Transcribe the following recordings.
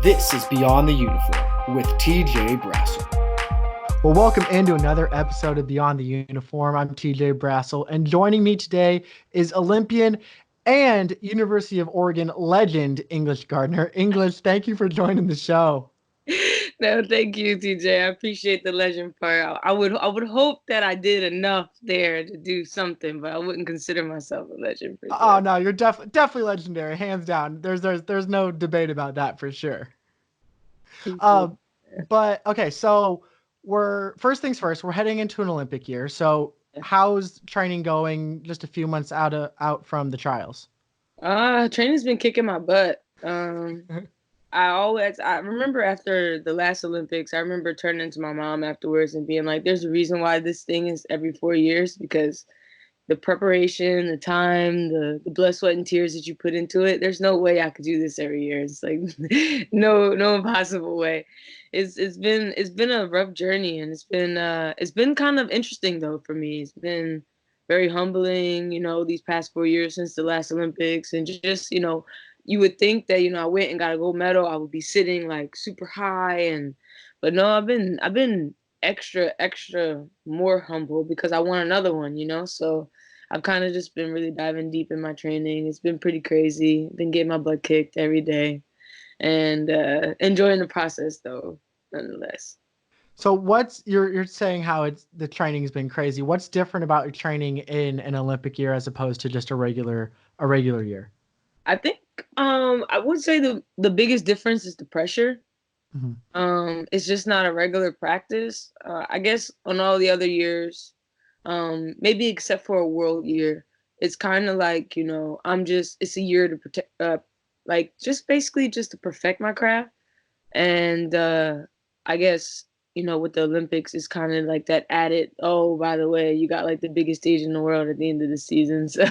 This is Beyond the Uniform with TJ Brassil. Well, welcome into another episode of Beyond the Uniform. I'm TJ Brassil, and joining me today is Olympian and University of Oregon legend English Gardner. English, thank you for joining the show. No, thank you, TJ. I appreciate the legend part. I would hope that I did enough there to do something, but I wouldn't consider myself a legend for Oh sure. no, you're definitely legendary, hands down. There's no debate about that for sure. Appreciate Um, but okay, so we're first things first. We're heading into an Olympic year. So it. how's training going? Just a few months out from the trials. Training's been kicking my butt. I remember after the last Olympics, I remember turning to my mom afterwards and being like, "There's a reason why this thing is every 4 years because." The preparation, the time, the blood, sweat, and tears that you put into it. There's no way I could do this every year. It's like no impossible way. It's been a rough journey, and it's been kind of interesting though for me. It's been very humbling, these past 4 years since the last Olympics, and just you would think that I went and got a gold medal, I would be sitting like super high, but no, I've been extra more humble because I want another one. So I've kind of just been really diving deep in my training. It's been pretty crazy. Been getting my butt kicked every day and enjoying the process though, nonetheless. So what's you're saying how the training's been crazy. What's different about your training in an Olympic year as opposed to just a regular year? I think I would say the biggest difference is the pressure. Mm-hmm. It's just not a regular practice. I guess on all the other years, maybe except for a world year, it's kind of like, it's a year to protect, like just basically just to perfect my craft. And I guess, with the Olympics, it's kind of like that added, oh, by the way, you got like the biggest stage in the world at the end of the season. So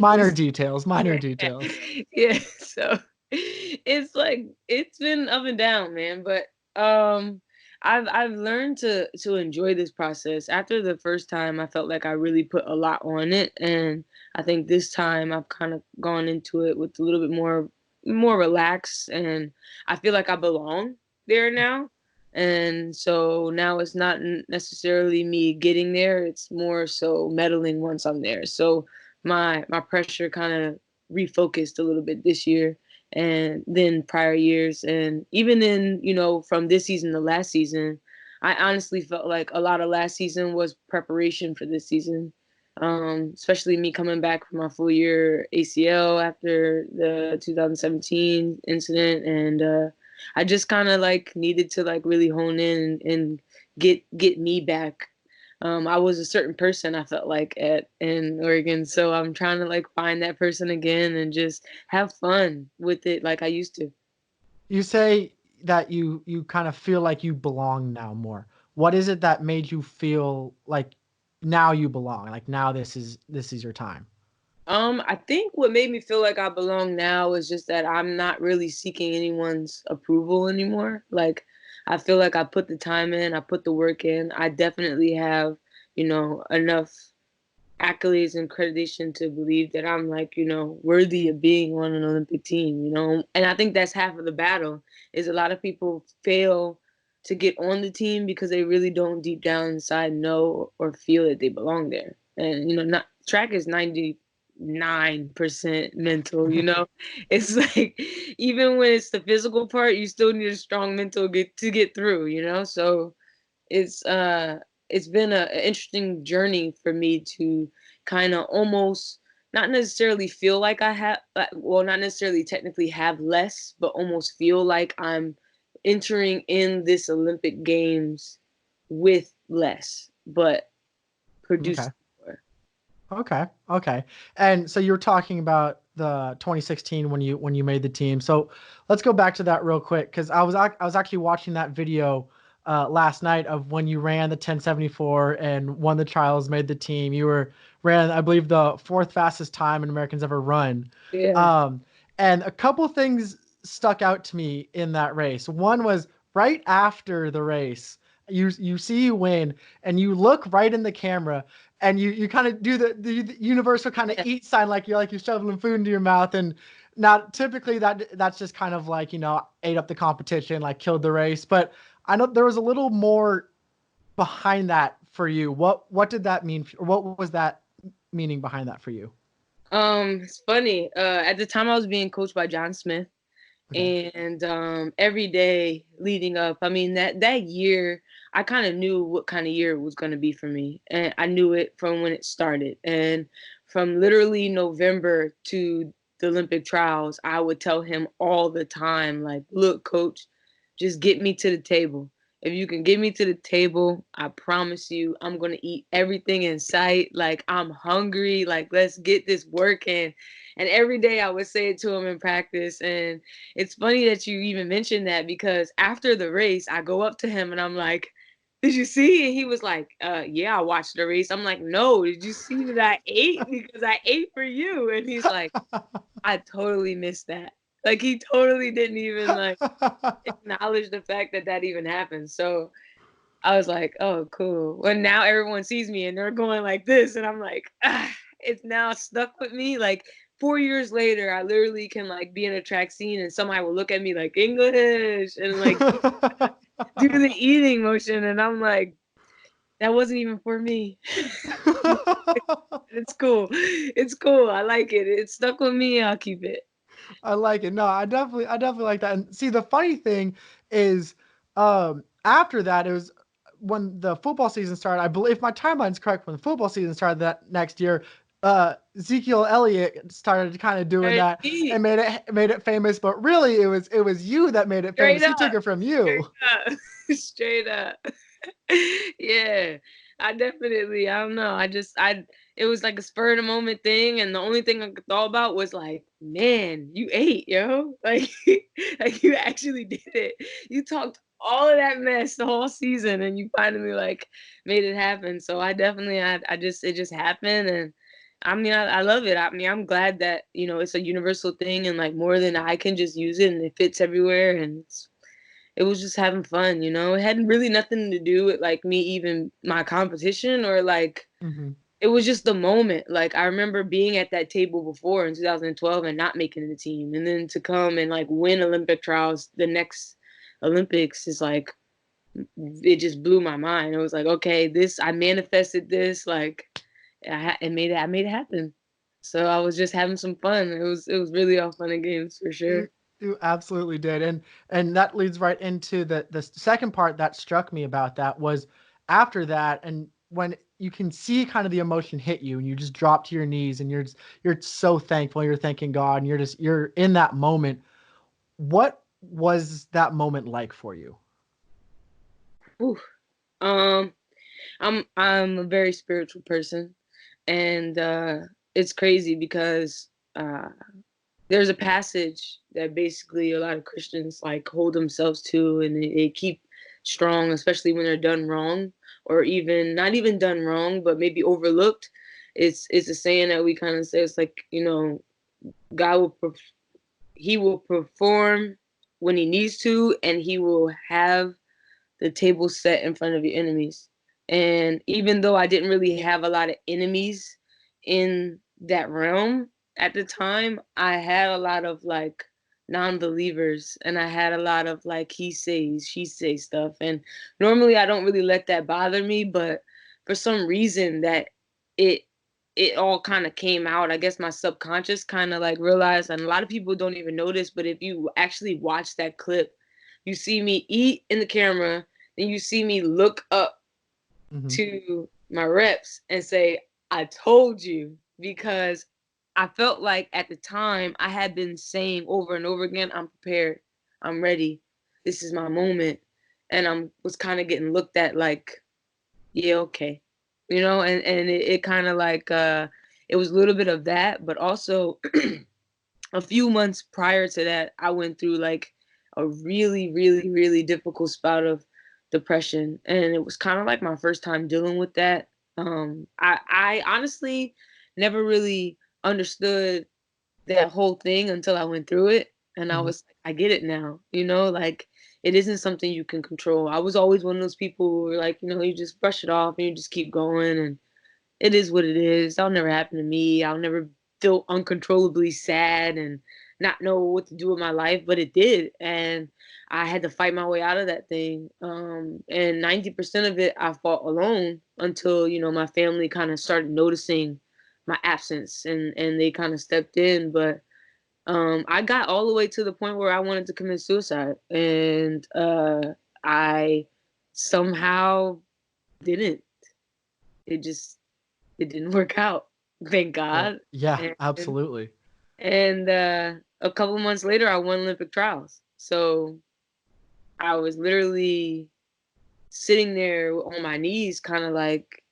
Minor it's, details, minor yeah, details. yeah. So it's like it's been up and down, man. But um, I've learned to enjoy this process. After the first time, I felt like I really put a lot on it, and I think this time I've kind of gone into it with a little bit more relaxed, and I feel like I belong there now. And so now it's not necessarily me getting there; it's more so meddling once I'm there. So my pressure kind of refocused a little bit this year and then prior years, and even in from this season to last season, I honestly felt like a lot of last season was preparation for this season, especially me coming back from my full year ACL after the 2017 incident. And I just kind of like needed to like really hone in and get me back. I was a certain person I felt like at in Oregon, so I'm trying to like find that person again and just have fun with it like I used to. You say that you kind of feel like you belong now more. What is it that made you feel like now you belong? Like now this is your time. I think what made me feel like I belong now is just that I'm not really seeking anyone's approval anymore. Like I feel like I put the time in, I put the work in. I definitely have, enough accolades and accreditation to believe that I'm like, worthy of being on an Olympic team. And I think that's half of the battle is a lot of people fail to get on the team because they really don't deep down inside know or feel that they belong there. And, not track is 99% mental. It's like even when it's the physical part, you still need a strong mental to get through. So it's it's been an interesting journey for me to kind of almost not necessarily feel like I have well, not necessarily technically have less, but almost feel like I'm entering in this Olympic Games with less, but Okay. producing more. Okay. Okay. And so you're talking about the 2016 when you made the team. So let's go back to that real quick because I was actually watching that video last night of when you ran the 1074 and won the trials, made the team. You ran, I believe, the fourth fastest time an American's ever run. Yeah. Um, and a couple things stuck out to me in that race. One was right after the race, you see you win, and you look right in the camera and you kind of do the universal kind of Yeah. eat sign like you're shoveling food into your mouth, and Now, typically that's just kind of like, ate up the competition, like killed the race. But I know there was a little more behind that for you. What did that mean? Or what was that meaning behind that for you? It's funny. At the time I was being coached by John Smith. Okay. And every day leading up, I mean that year, I kind of knew what kind of year it was going to be for me, and I knew it from when it started. And from literally November to the Olympic trials, I would tell him all the time, like, "Look, coach, just get me to the table. If you can get me to the table, I promise you, I'm gonna eat everything in sight. Like, I'm hungry. Like, let's get this working." And every day I would say it to him in practice. And it's funny that you even mentioned that, because after the race, I go up to him and I'm like, "Did you see?" And he was like, "Yeah, I watched the race." I'm like, "No, did you see that I ate? Because I ate for you." And he's like, "I totally missed that." Like, he totally didn't even like acknowledge the fact that that even happened. So I was like, "Oh, cool." Well, now everyone sees me and they're going like this, and I'm like, it's now stuck with me. Like 4 years later, I literally can like be in a track scene and somebody will look at me like English and like do the eating motion, and I'm like, that wasn't even for me. It's cool. It's cool. I like it. It stuck with me. I'll keep it. I like it. No, I definitely like that. And see, the funny thing is, after that, it was when the football season started. I believe, if my timeline's correct, when the football season started that next year, Ezekiel Elliott started kind of doing that and made it famous. But really, it was you that made it Straight famous. He up. took it from Straight you. up. Straight up. Yeah. I don't know. It was like a spur of the moment thing. And the only thing I thought about was like, man, you ate, yo. Like, like you actually did it. You talked all of that mess the whole season and you finally like made it happen. So it just happened. And I mean, I love it. I mean, I'm glad that, it's a universal thing and like more than I can just use it and it fits everywhere. And it was just having fun, you know? It had really nothing to do with like me even my competition or like Hmm. it was just the moment. Like I remember being at that table before in 2012 and not making the team. And then to come and like win Olympic trials the next Olympics is like it just blew my mind. It was like, okay, this I manifested this, like I made it happen. So I was just having some fun. It was really all fun and games for You sure. you absolutely did. And that leads right into the second part that struck me about that was after that, and when you can see kind of the emotion hit you and you just drop to your knees and you're so thankful, you're thanking God, and you're in that moment. What was that moment like for you? Ooh. Um I'm a very spiritual person, and it's crazy because there's a passage that basically a lot of Christians like hold themselves to, and they keep strong, especially when they're done wrong, or even not even done wrong, but maybe overlooked. It's a saying that we kind of say, it's like, God will he will perform when he needs to, and he will have the table set in front of your enemies. And even though I didn't really have a lot of enemies in that realm at the time, I had a lot of like non-believers, and I had a lot of like he says, she says stuff. And normally I don't really let that bother me, but for some reason that it it all kind of came out. I guess my subconscious kind of like realized, and a lot of people don't even notice, but if you actually watch that clip, you see me eat in the camera, then you see me look up Hmm. to my reps and say, "I told you," because I felt like at the time I had been saying over and over again, "I'm prepared. I'm ready. This is my moment." And was kind of getting looked at like, "Yeah, okay." And it kind of like it was a little bit of that, but also a few months prior to that, I went through like a really, really, really difficult spout of depression, and it was kind of like my first time dealing with that. I honestly never really understood that whole thing until I went through it, and I Hmm. was like, I get it now. Like it isn't something you can control. I was always one of those people who were like, you just brush it off and you just keep going, and it is what it is. That'll never happen to me. I'll never feel uncontrollably sad and not know what to do with my life, but it did. And I had to fight my way out of that thing. And 90% of it I fought alone until, my family kind of started noticing my absence, and they kind of stepped in. But I got all the way to the point where I wanted to commit suicide, and I somehow didn't. It just it didn't work out. Thank Well, God. yeah, And absolutely. a couple months later, I won Olympic trials. So I was literally sitting there on my knees, kind of like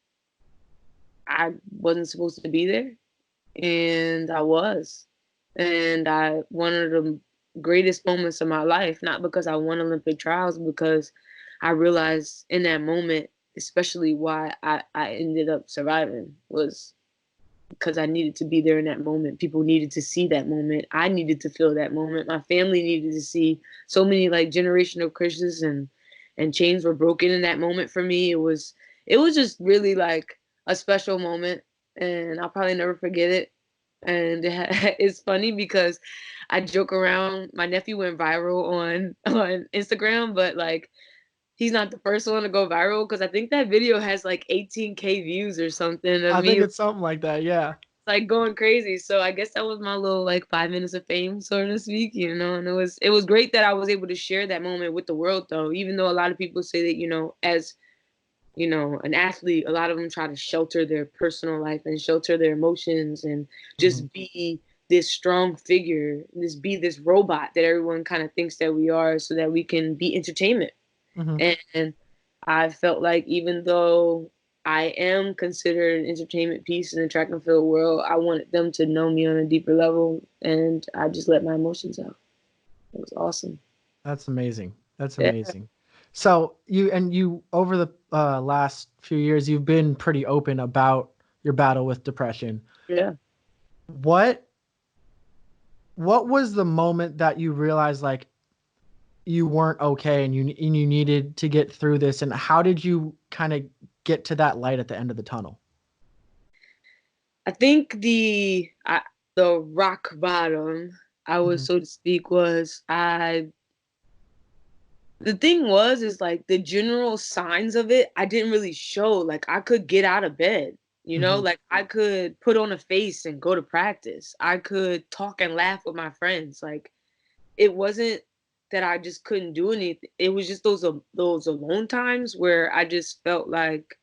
I wasn't supposed to be there, and I was. And I one of the greatest moments of my life, not because I won Olympic trials, because I realized in that moment, especially why I ended up surviving, was because I needed to be there in that moment. People needed to see that moment. I needed to feel that moment. My family needed to see. So many like generational curses and chains were broken in that moment for me. It was just really like a special moment, and I'll probably never forget it. And it's funny because I joke around. My nephew went viral on Instagram, but like he's not the first one to go viral, because I think that video has like 18K views or something of I think me it's something like that. Yeah. like going crazy. So I guess that was my little like 5 minutes of fame, so to speak, and it was great that I was able to share that moment with the world, though. Even though a lot of people say that, as an athlete, a lot of them try to shelter their personal life and shelter their emotions and Mhm. just be this strong figure, be this robot that everyone kind of thinks that we are, so that we can be entertainment. Mhm. And I felt like, even though I am considered an entertainment piece in the track and field world, I wanted them to know me on a deeper level, and I just let my emotions out. It was awesome. That's amazing. That's Yeah, amazing. So you over the last few years, you've been pretty open about your battle with depression. yeah. What what was the moment that you realized like you weren't okay and you needed to get through this, and how did you kind of get to that light at the end of the tunnel? I think the rock bottom, I was, Mhm. so to speak, was I. The thing was, is like the general signs of it, I didn't really show. Like I could get out of bed, Mhm. like I could put on a face and go to practice. I could talk and laugh with my friends. Like it wasn't that I just couldn't do anything. It was just those alone times where I just felt like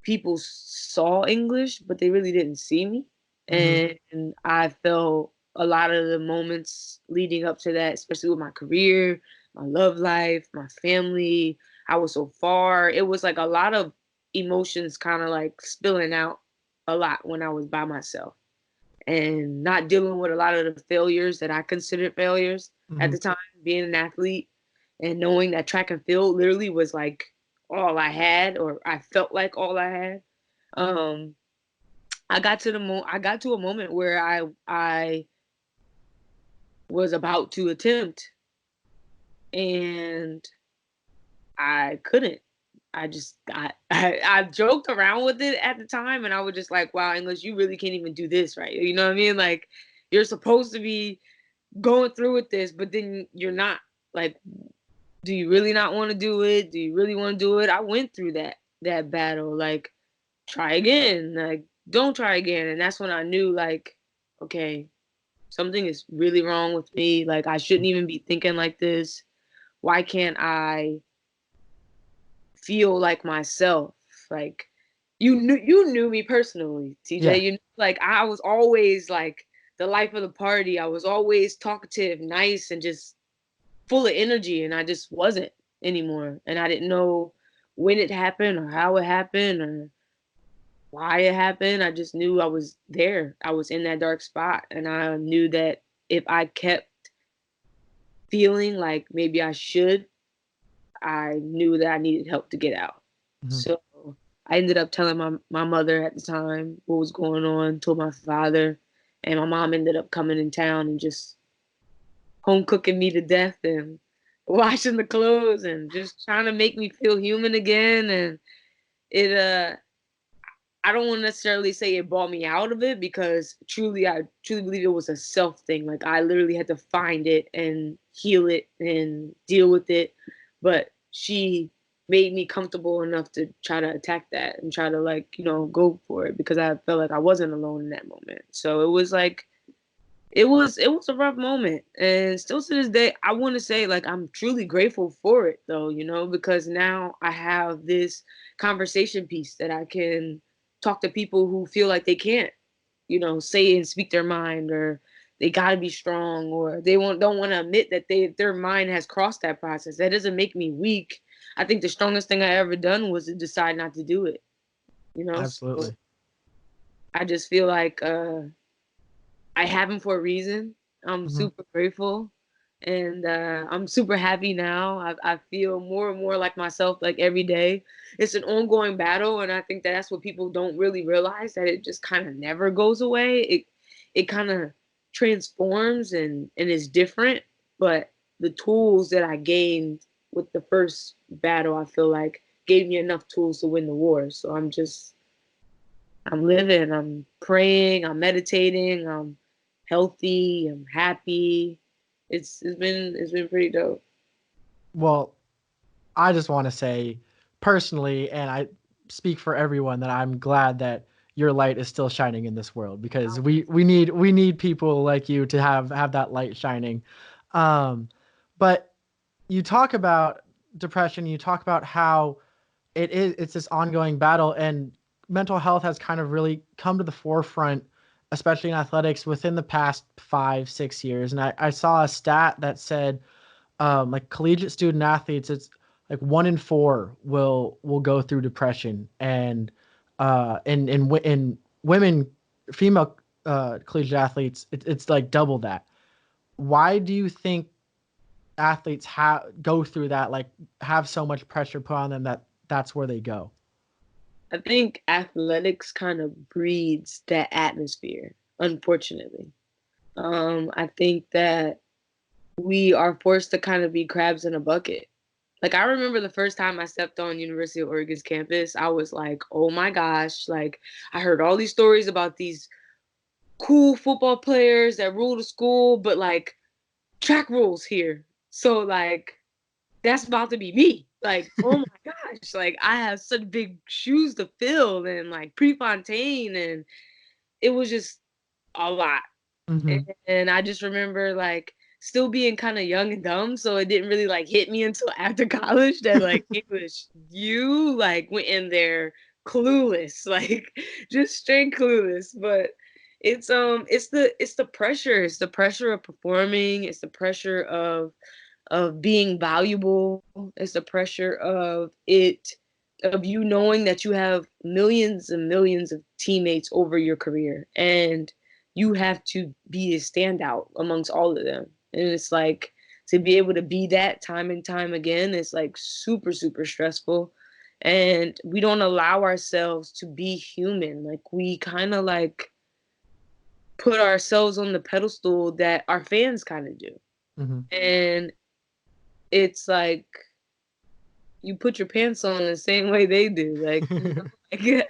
people saw English, but they really didn't see me. Mhm. And I felt a lot of the moments leading up to that, especially with my career, my love life, my family. I was so far. It was like a lot of emotions kind of like spilling out a lot when I was by myself, and not dealing with a lot of the failures that I considered failures at Mhm. the time, being an athlete, and knowing that track and field literally was like all I had, or I felt like all I had. Um, I got to a moment where I was about to attempt, and I couldn't. I joked around with it at the time, and I was just like, "Wow, English, you really can't even do this, right?" You know what I mean? Like, you're supposed to be going through with this, but then you're not. Like, do you really not want to do it? Do you really want to do it? I went through that battle. Like, try again. Like, don't try again. And that's when I knew, like, okay, something is really wrong with me. Like, I shouldn't even be thinking like this. Why can't I feel like myself? Like, you knew me personally, TJ. Yeah. Like, I was always like the life of the party. I was always talkative, nice, and just full of energy, and I just wasn't anymore. And I didn't know when it happened or how it happened or why it happened. I just knew I was there. I was in that dark spot, and I knew that if I kept feeling like maybe I should, I knew that I needed help to get out. Mhm. So I ended up telling my mother at the time what was going on, told my father, and my mom ended up coming in town and just home cooking me to death and washing the clothes and just trying to make me feel human again. And it I don't want to necessarily say it brought me out of it, because I truly believe it was a self thing. Like, I literally had to find it and heal it and deal with it. But she made me comfortable enough to try to attack that and try to, like, go for it, because I felt like I wasn't alone in that moment. So it was like, it was a rough moment, and still to this day, I want to say, like, I'm truly grateful for it, though, because now I have this conversation piece that I can talk to people who feel like they can't, say and speak their mind, or they got to be strong, or they don't want to admit that their mind has crossed that process. That doesn't make me weak. I think the strongest thing I ever done was to decide not to do it. So Absolutely. I just feel like I have him for a reason. I'm Hmm. super grateful, and I'm super happy now. I feel more and more like myself, like, every day. It's an ongoing battle, and I think that's what people don't really realize, that it just kind of never goes away. It kind of transforms and is different, but the tools that I gained with the first battle, I feel like, gave me enough tools to win the war. So I'm living, I'm praying, I'm meditating, I'm healthy, I'm happy. It's been pretty dope. Well, I just want to say personally, and I speak for everyone, that I'm glad that your light is still shining in this world, because we need people like you to have that light shining. Um, but you talk about depression, you talk about how it's this ongoing battle, and mental health has kind of really come to the forefront, especially in athletics, within the past 5-6 years. And I saw a stat that said, like, collegiate student athletes, it's like 1 in 4 will go through depression, and in women, female collegiate athletes, it's like double that. Why do you think athletes go through that, like, have so much pressure put on them, that's where they go? I think athletics kind of breeds that atmosphere, unfortunately. I think that we are forced to kind of be crabs in a bucket. Like, I remember the first time I stepped on University of Oregon's campus, I was like, oh my gosh, like, I heard all these stories about these cool football players that rule the school, but, like, track rules here. So, like, that's about to be me. Like, oh my gosh, like, I have such big shoes to fill, and, like, Prefontaine, and it was just a lot. Hmm. And I just remember, like, still being kind of young and dumb, so it didn't really, like, hit me until after college that, like, English, you, like, went in there clueless, like, just straight clueless. But it's the pressure of performing, it's the pressure of being valuable, it's the pressure of you knowing that you have millions and millions of teammates over your career, and you have to be a standout amongst all of them. And it's like, to be able to be that time and time again, it's like super, super stressful. And we don't allow ourselves to be human. Like, we kind of, like, put ourselves on the pedestal that our fans kind of do. Hmm. And it's like, you put your pants on the same way they do. Like,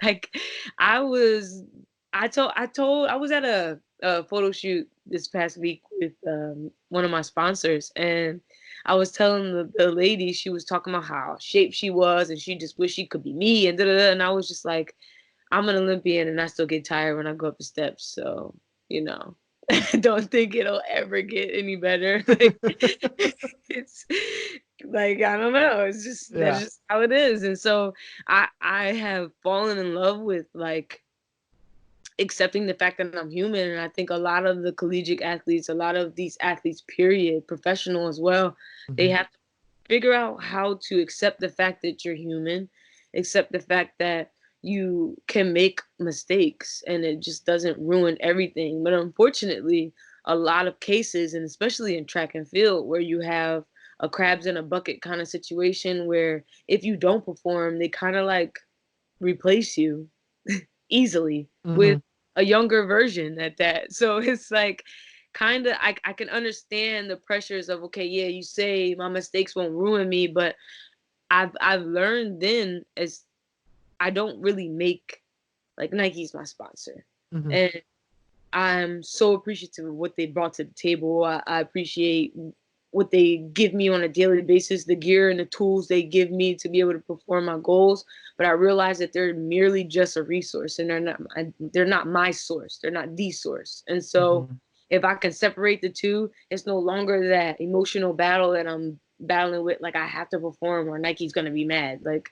like, I was, I was at a photo shoot this past week with one of my sponsors, and I was telling the lady, she was talking about how shaped she was, and she just wished she could be me, and da da da. And I was just like, I'm an Olympian, and I still get tired when I go up the steps. So, you know, I don't think it'll ever get any better. Like, it's like, I don't know. It's just, that's Yeah. just how it is. And so I have fallen in love with, like, accepting the fact that I'm human. And I think a lot of the collegiate athletes, a lot of these athletes, period, professional as well, they Hmm. have to figure out how to accept the fact that you're human, accept the fact that you can make mistakes and it just doesn't ruin everything. But unfortunately, a lot of cases, and especially in track and field, where you have a crabs in a bucket kind of situation, where if you don't perform, they kind of, like, replace you easily with Hmm. a younger version at that. So it's like, kind of, I can understand the pressures of, okay, yeah, you say my mistakes won't ruin me, but I've learned then, as I don't really make Like Nike's my sponsor. Mhm. And I'm so appreciative of what they brought to the table. I appreciate what they give me on a daily basis, the gear and the tools they give me to be able to perform my goals. But I realize that they're merely just a resource, and they're not my source. They're not the source. And so Mhm. if I can separate the two, it's no longer that emotional battle that I'm battling with, like I have to perform or Nike's gonna be mad. Like,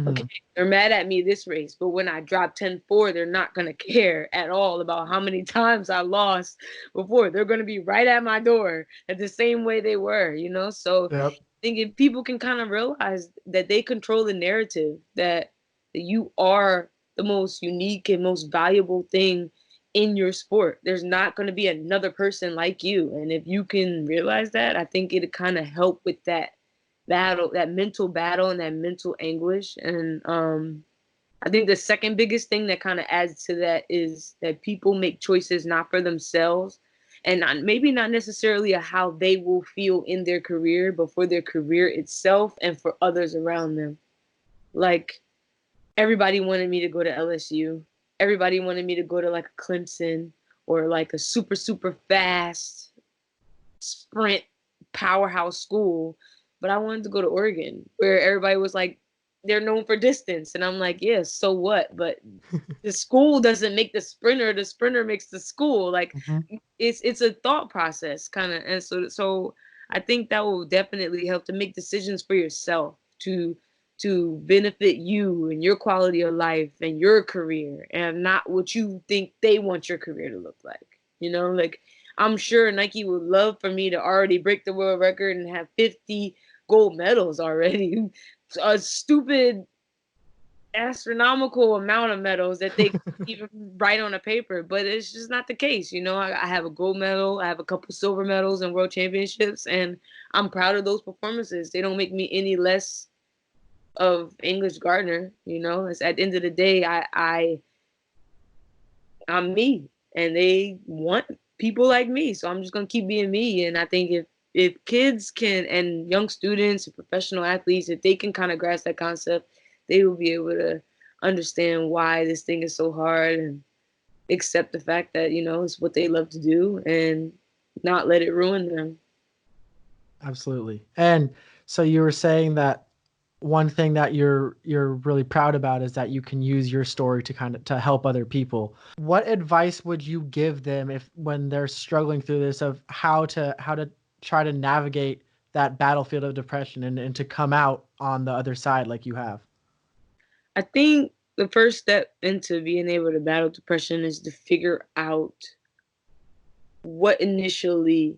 okay, Mhm. they're mad at me this race, but when I drop 10-4, they're not going to care at all about how many times I lost before. They're going to be right at my door at the same way they were, you know? So Yep. I think if people can kind of realize that they control the narrative, that you are the most unique and most valuable thing in your sport. There's not going to be another person like you. And if you can realize that, I think it'd kind of help with that battle, that mental battle and that mental anguish. And I think the second biggest thing that kind of adds to that is that people make choices not for themselves and maybe not necessarily a how they will feel in their career, but for their career itself and for others around them. Like, everybody wanted me to go to LSU. Everybody wanted me to go to like a Clemson or like a super, super fast sprint powerhouse school, but I wanted to go to Oregon, where everybody was like, they're known for distance. And I'm like, yeah, so what? But the school doesn't make the sprinter makes the school. Like, Mhm. it's a thought process kind of. And so I think that will definitely help to make decisions for yourself to benefit you and your quality of life and your career, and not what you think they want your career to look like. You know, like, I'm sure Nike would love for me to already break the world record and have 50 gold medals already. A stupid astronomical amount of medals that they even write on a paper, but it's just not the case. You know, I have a gold medal, I have a couple silver medals in world championships, and I'm proud of those performances. They don't make me any less of English Gardner. You know, it's at the end of the day, I'm me, and they want people like me. So I'm just gonna keep being me. And I think if kids can, and young students and professional athletes, if they can kind of grasp that concept, they will be able to understand why this thing is so hard and accept the fact that, you know, it's what they love to do and not let it ruin them. Absolutely. And so you were saying that one thing that you're really proud about is that you can use your story to kind of to help other people. What advice would you give them if when they're struggling through this of how to try to navigate that battlefield of depression and to come out on the other side like you have? I think the first step into being able to battle depression is to figure out what initially.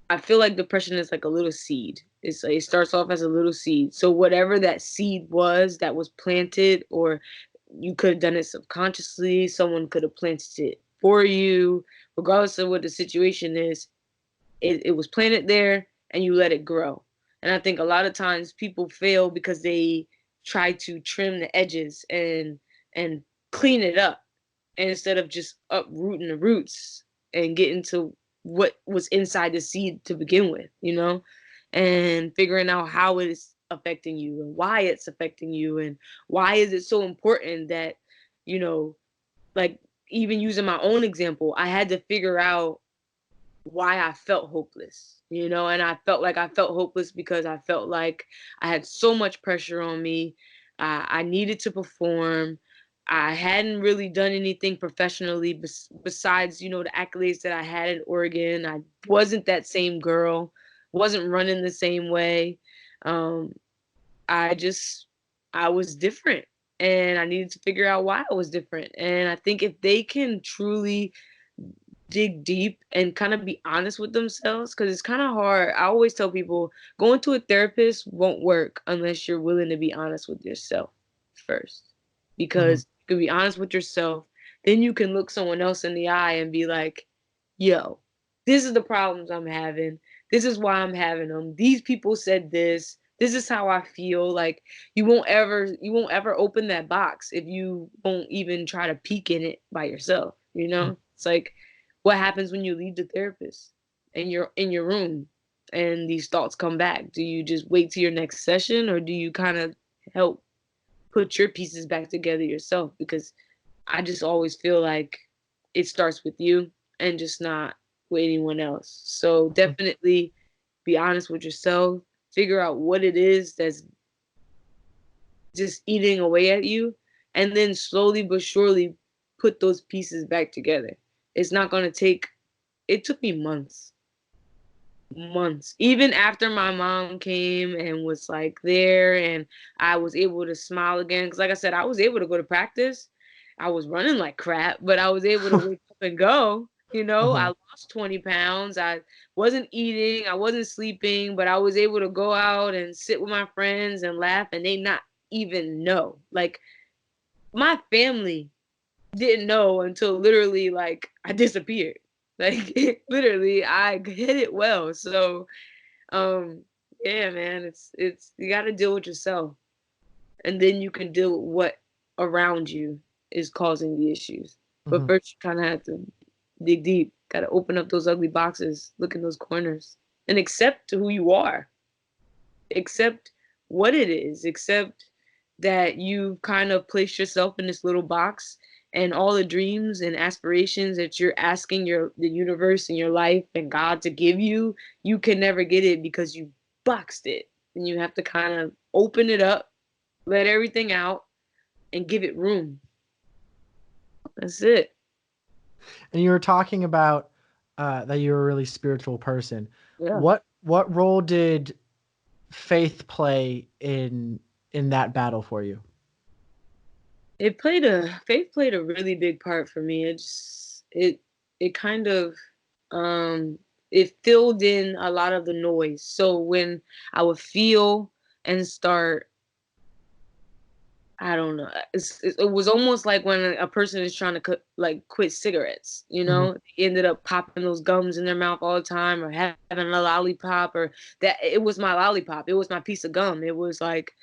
I feel like depression is like a little seed. It's like, it starts off as a little seed. So whatever that seed was that was planted, or you could have done it subconsciously, someone could have planted it for you, regardless of what the situation is, it was planted there and you let it grow. And I think a lot of times people fail because they try to trim the edges and clean it up, instead of just uprooting the roots and getting to what was inside the seed to begin with, you know, and figuring out how it is affecting you and why it's affecting you and why is it so important that, you know, like, even using my own example, I had to figure out why I felt hopeless, you know, and I felt hopeless because I felt like I had so much pressure on me. I needed to perform. I hadn't really done anything professionally besides, you know, the accolades that I had in Oregon. I wasn't that same girl, wasn't running the same way. Um, I just, I was different, and I needed to figure out why I was different. And I think if they can truly dig deep and kind of be honest with themselves, because it's kind of hard. I always tell people going to a therapist won't work unless you're willing to be honest with yourself first. Mhm. Because you can be honest with yourself, then you can look someone else in the eye and be like, yo, this is the problems I'm having. This is why I'm having them. These people said this. This is how I feel. Like, you won't ever open that box if you won't even try to peek in it by yourself, you know? It's like, what happens when you leave the therapist and you're in your room and these thoughts come back? Do you just wait till your next session, or do you kind of help put your pieces back together yourself, because I just always feel like it starts with you and just not with anyone else. So definitely be honest with yourself, figure out what it is that's just eating away at you, and then slowly but surely put those pieces back together. It's not going to take, it took me months. Months. Even after my mom came and was like there and I was able to smile again. Cause like I said, I was able to go to practice. I was running like crap, but I was able to wake up and go. You know, I Uh-huh. lost 20 pounds. I wasn't eating, I wasn't sleeping, but I was able to go out and sit with my friends and laugh, and they not even know. Like, my family didn't know until literally like I disappeared. Like literally I hit it well. So um yeah, man, it's you got to deal with yourself, and then you can deal with what around you is causing the issues. But Mhm. first you kind of have to dig deep. Got to open up those ugly boxes, look in those corners, and accept who you are. Accept what it is. Accept that you've kind of placed yourself in this little box, and all the dreams and aspirations that you're asking the universe and your life and God to give you, you can never get it because you boxed it. And you have to kind of open it up, let everything out, and give it room. That's it. And you were talking about that you're a really spiritual person. Yeah. What role did faith play in that battle for you? Faith played a really big part for me. It kind of um it filled in a lot of the noise. So when I would feel and start, I don't know. It was almost like when a person is trying to quit cigarettes. You Mhm. know, they ended up popping those gums in their mouth all the time, or having a lollipop, or that it was my lollipop. It was my piece of gum. It was like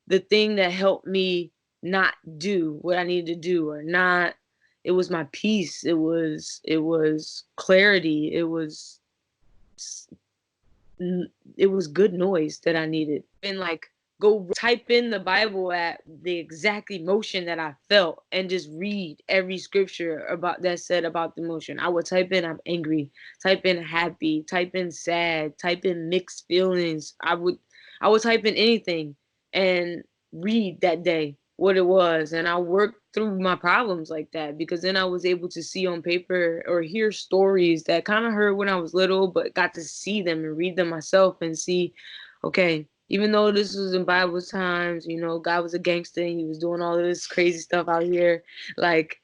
the thing that helped me not do what I needed to do, or not. It was my peace. It was clarity. It was good noise that I needed. And like, go type in the Bible at the exact emotion that I felt and just read every scripture about that said about the emotion. I would type in I'm angry, type in happy, type in sad, type in mixed feelings. I would type in anything and read that day what it was, and I worked through my problems like that, because then I was able to see on paper or hear stories that kind of heard when I was little, but got to see them and read them myself and see, okay, even though this was in Bible times, God was a gangster and he was doing all of this crazy stuff out here, like,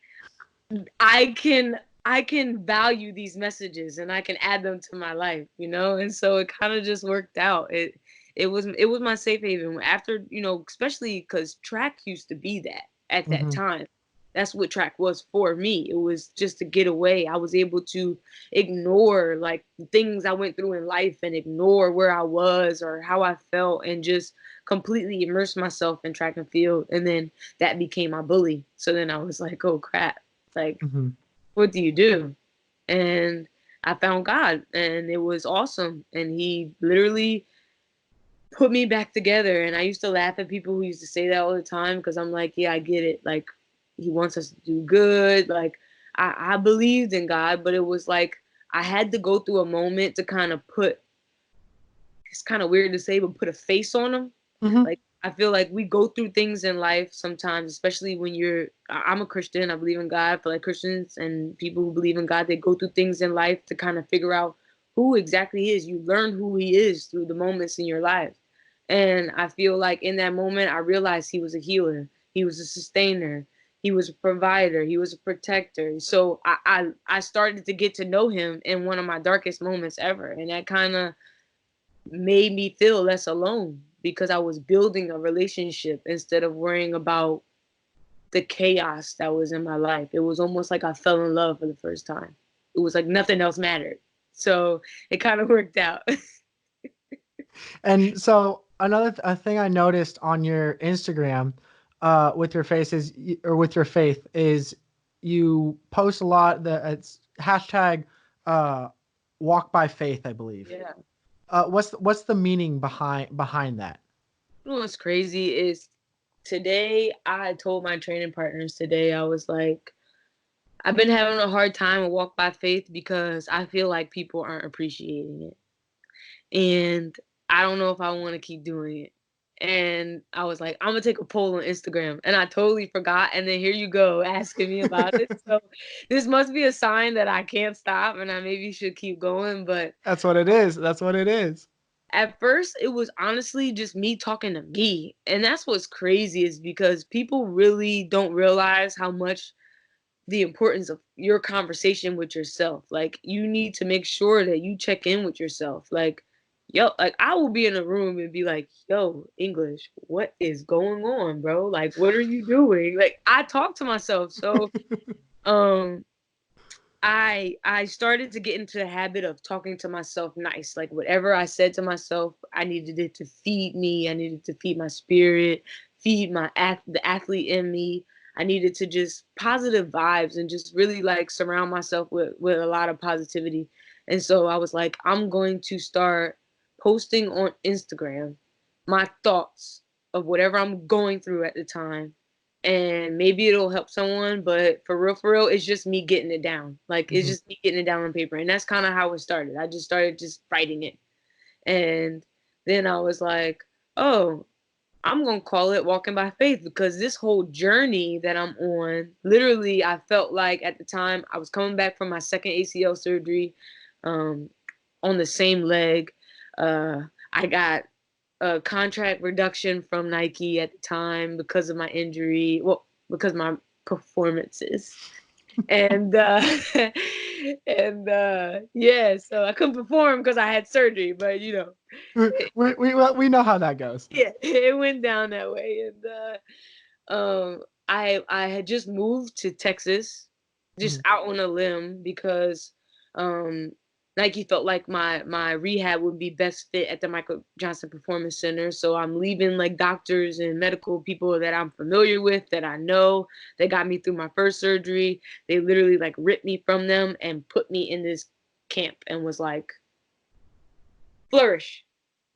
I can value these messages and I can add them to my life. And so it kind of just worked out. It was my safe haven after, especially because track used to be that at that Mhm. time. That's what track was for me. It was just to get away. I was able to ignore like the things I went through in life and ignore where I was or how I felt, and just completely immerse myself in track and field. And then that became my bully. So then I was like, oh crap. Like, Mhm. what do you do? And I found God, and it was awesome. And he literally put me back together. And I used to laugh at people who used to say that all the time, because I'm like, yeah, I get it. Like, he wants us to do good. Like, I believed in God, but it was like I had to go through a moment to kind of put, it's kind of weird to say, but put a face on him. Mhm. Like, I feel like we go through things in life sometimes, especially when I'm a Christian. I believe in God. I feel like Christians and people who believe in God, they go through things in life to kind of figure out who exactly he is. You learn who he is through the moments in your life. And I feel like in that moment, I realized he was a healer. He was a sustainer. He was a provider. He was a protector. So I started to get to know him in one of my darkest moments ever. And that kind of made me feel less alone, because I was building a relationship instead of worrying about the chaos that was in my life. It was almost like I fell in love for the first time. It was like nothing else mattered. So it kind of worked out. And so another thing I noticed on your Instagram, with your face is or with your faith is you post a lot. That it's hashtag uh, walk by faith, I believe. Yeah. What's the meaning behind that? You know what's crazy is today I told my training partners today, I was like, I've been having a hard time with Walk by Faith because I feel like people aren't appreciating it. And I don't know if I want to keep doing it. And I was like, I'm gonna take a poll on Instagram. And I totally forgot. And then here you go asking me about it. So this must be a sign that I can't stop and I maybe should keep going. But That's what it is. That's what it is. at first it was honestly just me talking to me. And that's what's crazy is because people really don't realize how much the importance of your conversation with yourself. Like you need to make sure that you check in with yourself. Like, yo, like I will be in a room and be like, yo, English, what is going on, bro? Like, what are you doing? Like I talk to myself. So um I started to get into the habit of talking to myself nice. Like whatever I said to myself, I needed it to feed me. I needed to feed my spirit, feed my the athlete in me. I needed to just positive vibes and just really like surround myself with a lot of positivity. And so I was like, I'm going to start posting on Instagram my thoughts of whatever I'm going through at the time, and maybe it'll help someone, but for real, it's just me getting it down. Like it's just me getting it down on paper. And that's kind of how it started. I just started just writing it. And then I was like, oh, I'm going to call it Walking by Faith because this whole journey that I'm on, literally, I felt like at the time I was coming back from my second ACL surgery on the same leg. I got a contract reduction from Nike at the time because of my injury. Well, because my performances. And yeah, so I couldn't perform because I had surgery, but you know, We know how that goes. yeah, it went down that way. And I had just moved to Texas, just out on a limb because um Nike felt like my rehab would be best fit at the Michael Johnson Performance Center. So I'm leaving like doctors and medical people that I'm familiar with, that I know, that got me through my first surgery. They literally like ripped me from them and put me in this camp and was like, flourish,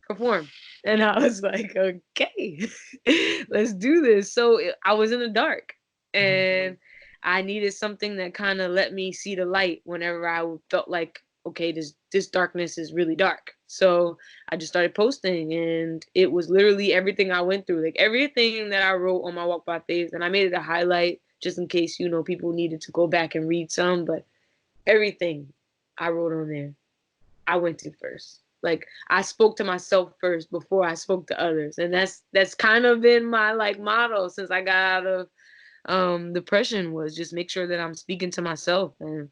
perform. And I was like, okay, let's do this. So I was in the dark and I needed something that kind of let me see the light whenever I felt like, okay, this darkness is really dark. So I just started posting, and it was literally everything I went through, like everything that I wrote on my Walk by Faith, and I made it a highlight just in case, you know, people needed to go back and read some, but everything I wrote on there, I went to first. Like I spoke to myself first before I spoke to others. And that's kind of been my like motto since I got out of depression, was just make sure that I'm speaking to myself. And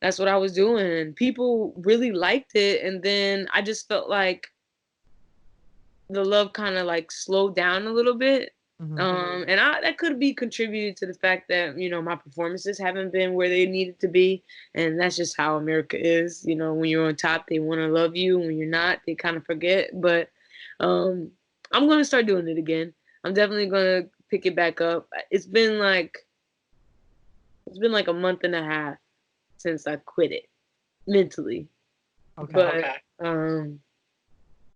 that's what I was doing. And people really liked it. And then I just felt like the love kind of like slowed down a little bit. And that could be contributed to the fact that, you know, my performances haven't been where they needed to be. And that's just how America is. You know, when you're on top, they want to love you. When you're not, they kind of forget. But I'm going to start doing it again. I'm definitely going to pick it back up. It's been like a month and a half since I quit it mentally. Okay. But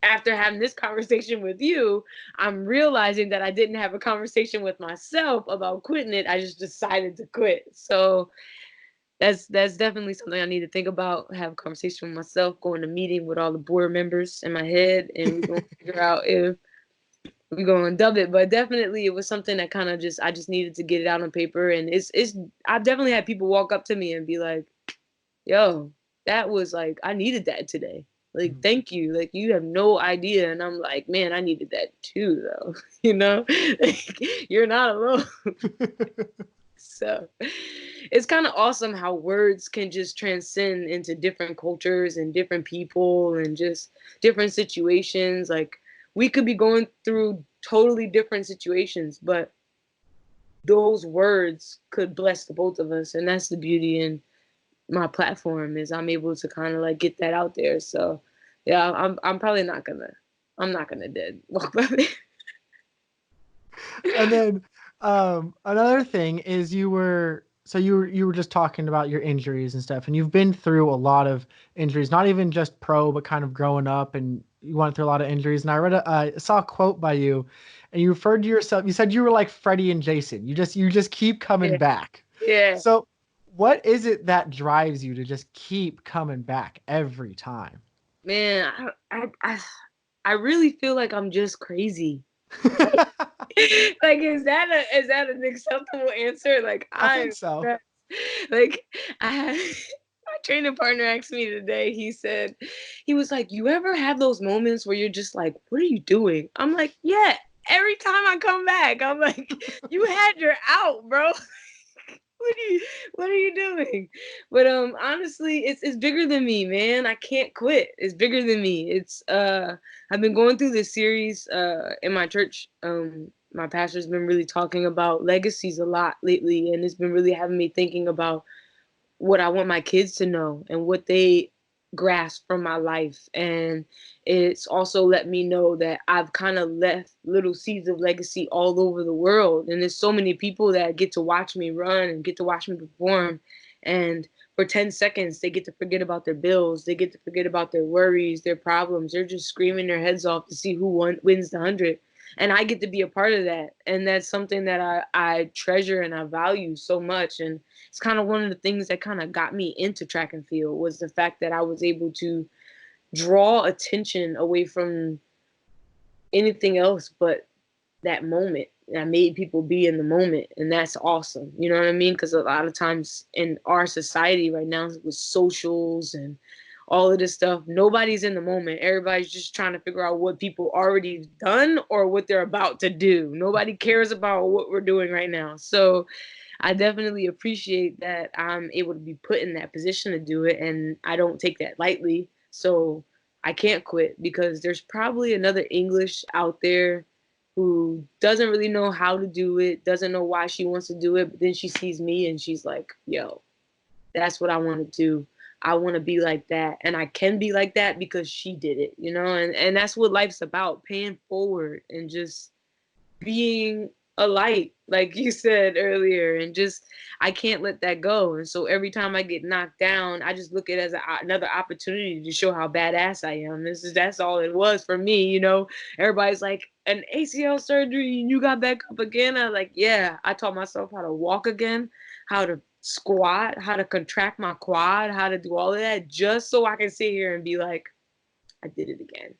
after having this conversation with you, I'm realizing that I didn't have a conversation with myself about quitting it. I just decided to quit. So that's definitely something I need to think about, have a conversation with myself, go in a meeting with all the board members in my head, and we're going to figure out if we're going to dub it. But definitely it was something that kind of I just needed to get it out on paper. And I've definitely had people walk up to me and be like, yo, that was like, I needed that today. Like, thank you. Like, you have no idea. And I'm like, man, I needed that too, though. You know, like, you're not alone. So it's kind of awesome how words can just transcend into different cultures and different people and just different situations. Like, we could be going through totally different situations, but those words could bless the both of us. And that's the beauty in my platform, is I'm able to kind of like get that out there. So yeah, I'm probably not gonna dead walk by me. And then another thing is, you were so you were just talking about your injuries and stuff, and you've been through a lot of injuries, not even just pro, but kind of growing up, and you went through a lot of injuries. And I saw a quote by you, and you referred to yourself. You said you were like Freddie and Jason. You just keep coming Yeah. back. Yeah. So, what is it that drives you to just keep coming back every time? Man, I really feel like I'm just crazy. Like, is that an acceptable answer? Like, I think so. like I had my training partner asked me today. He was like, "You ever have those moments where you're just like, what are you doing?" I'm like, "Yeah." Every time I come back, I'm like, "You had your out, bro." What are you doing? But honestly, it's bigger than me, man. I can't quit. It's bigger than me. I've been going through this series in my church. My pastor's been really talking about legacies a lot lately, and it's been really having me thinking about what I want my kids to know and what they grasp from my life. And it's also let me know that I've kind of left little seeds of legacy all over the world. And there's so many people that get to watch me run and get to watch me perform. And for 10 seconds, they get to forget about their bills. They get to forget about their worries, their problems. They're just screaming their heads off to see wins the 100. And I get to be a part of that. And that's something that I treasure and I value so much. And it's kind of one of the things that kind of got me into track and field was the fact that I was able to draw attention away from anything else but that moment. And I made people be in the moment, and that's awesome. You know what I mean? Because a lot of times in our society right now with socials and all of this stuff, nobody's in the moment. Everybody's just trying to figure out what people already done or what they're about to do. Nobody cares about what we're doing right now. So I definitely appreciate that I'm able to be put in that position to do it, and I don't take that lightly. So I can't quit because there's probably another English out there who doesn't really know how to do it, doesn't know why she wants to do it, but then she sees me and she's like, "Yo, that's what I want to do. I want to be like that, and I can be like that because she did it, you know?" And that's what life's about, paying forward and just being a light, like you said earlier, and just I can't let that go. And so every time I get knocked down, I just look at it as another opportunity to show how badass I am. That's all it was for me, you know. Everybody's like, an ACL surgery and you got back up again. I was like, yeah, I taught myself how to walk again, how to squat, how to contract my quad, how to do all of that, just so I can sit here and be like, I did it again.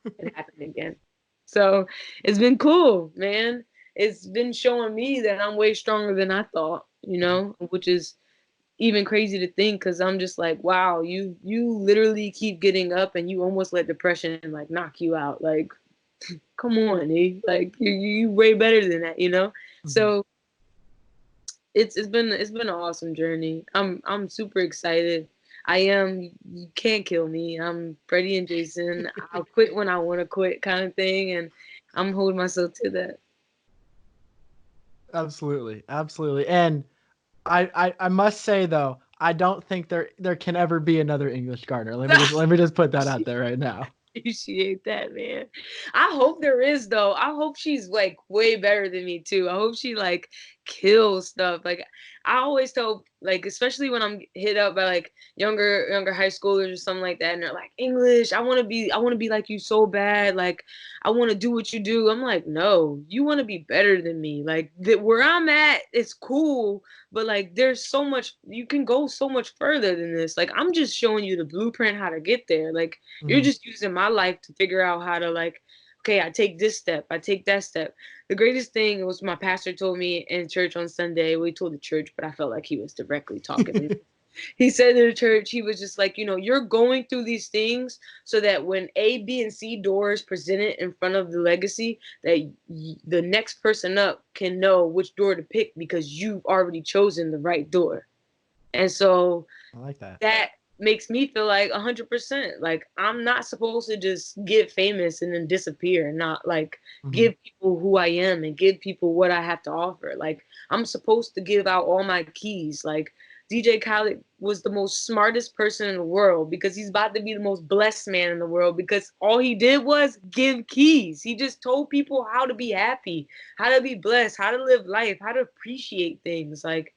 It happened again. So it's been cool, man. It's been showing me that I'm way stronger than I thought, you know, which is even crazy to think because I'm just like, wow, you literally keep getting up and you almost let depression like knock you out. Like, come on, like you way better than that, you know? Mm-hmm. So it's been an awesome journey. I'm super excited. I am. You can't kill me. I'm Freddie and Jason. I'll quit when I want to quit, kind of thing, and I'm holding myself to that. Absolutely, absolutely. And I must say though, I don't think there can ever be another English Gardner. Let me just put that out there right now. Appreciate that, man. I hope there is though. I hope she's like way better than me too. I hope she like kills stuff. Like I always tell, like especially when I'm hit up by like younger high schoolers or something like that, and they're like, English, I want to be like you so bad. Like I want to do what you do. I'm like, no, you want to be better than me. Like where I'm at, it's cool, but like there's so much you can go so much further than this. Like I'm just showing you the blueprint how to get there. Like you're just using my life to figure out how to like, okay, I take this step, I take that step. The greatest thing was my pastor told me in church on Sunday. We told the church, but I felt like he was directly talking to me. He said to the church, he was just like, you know, you're going through these things so that when A, B, and C doors presented in front of the legacy, that the next person up can know which door to pick because you've already chosen the right door. And so I like that. that makes me feel like 100%. Like I'm not supposed to just get famous and then disappear and not like give people who I am and give people what I have to offer. Like I'm supposed to give out all my keys. Like DJ Khaled was the most smartest person in the world because he's about to be the most blessed man in the world because all he did was give keys. He just told people how to be happy, how to be blessed, how to live life, how to appreciate things. Like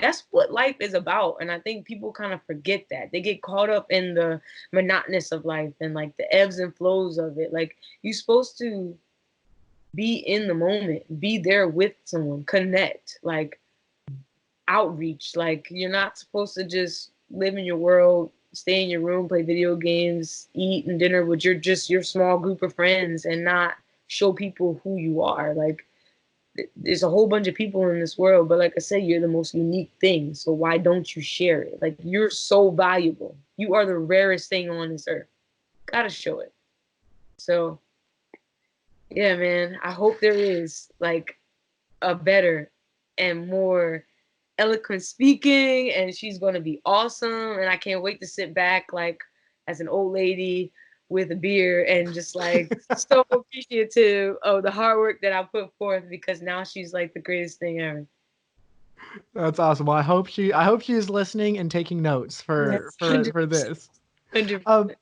that's what life is about. And I think people kind of forget that. They get caught up in the monotonous of life and like the ebbs and flows of it. Like you're supposed to be in the moment, be there with someone, connect, like outreach. Like you're not supposed to just live in your world, stay in your room, play video games, eat and dinner with your small group of friends and not show people who you are. Like there's a whole bunch of people in this world, but like I said, you're the most unique thing. So why don't you share it? Like you're so valuable. You are the rarest thing on this earth. Gotta show it. So yeah, man, I hope there is like a better and more eloquent speaking, and she's going to be awesome. And I can't wait to sit back like as an old lady with a beer and just like so appreciative of the hard work that I put forth, because now she's like the greatest thing ever. That's awesome. Well, I hope she is listening and taking notes Yes, for this. 100%.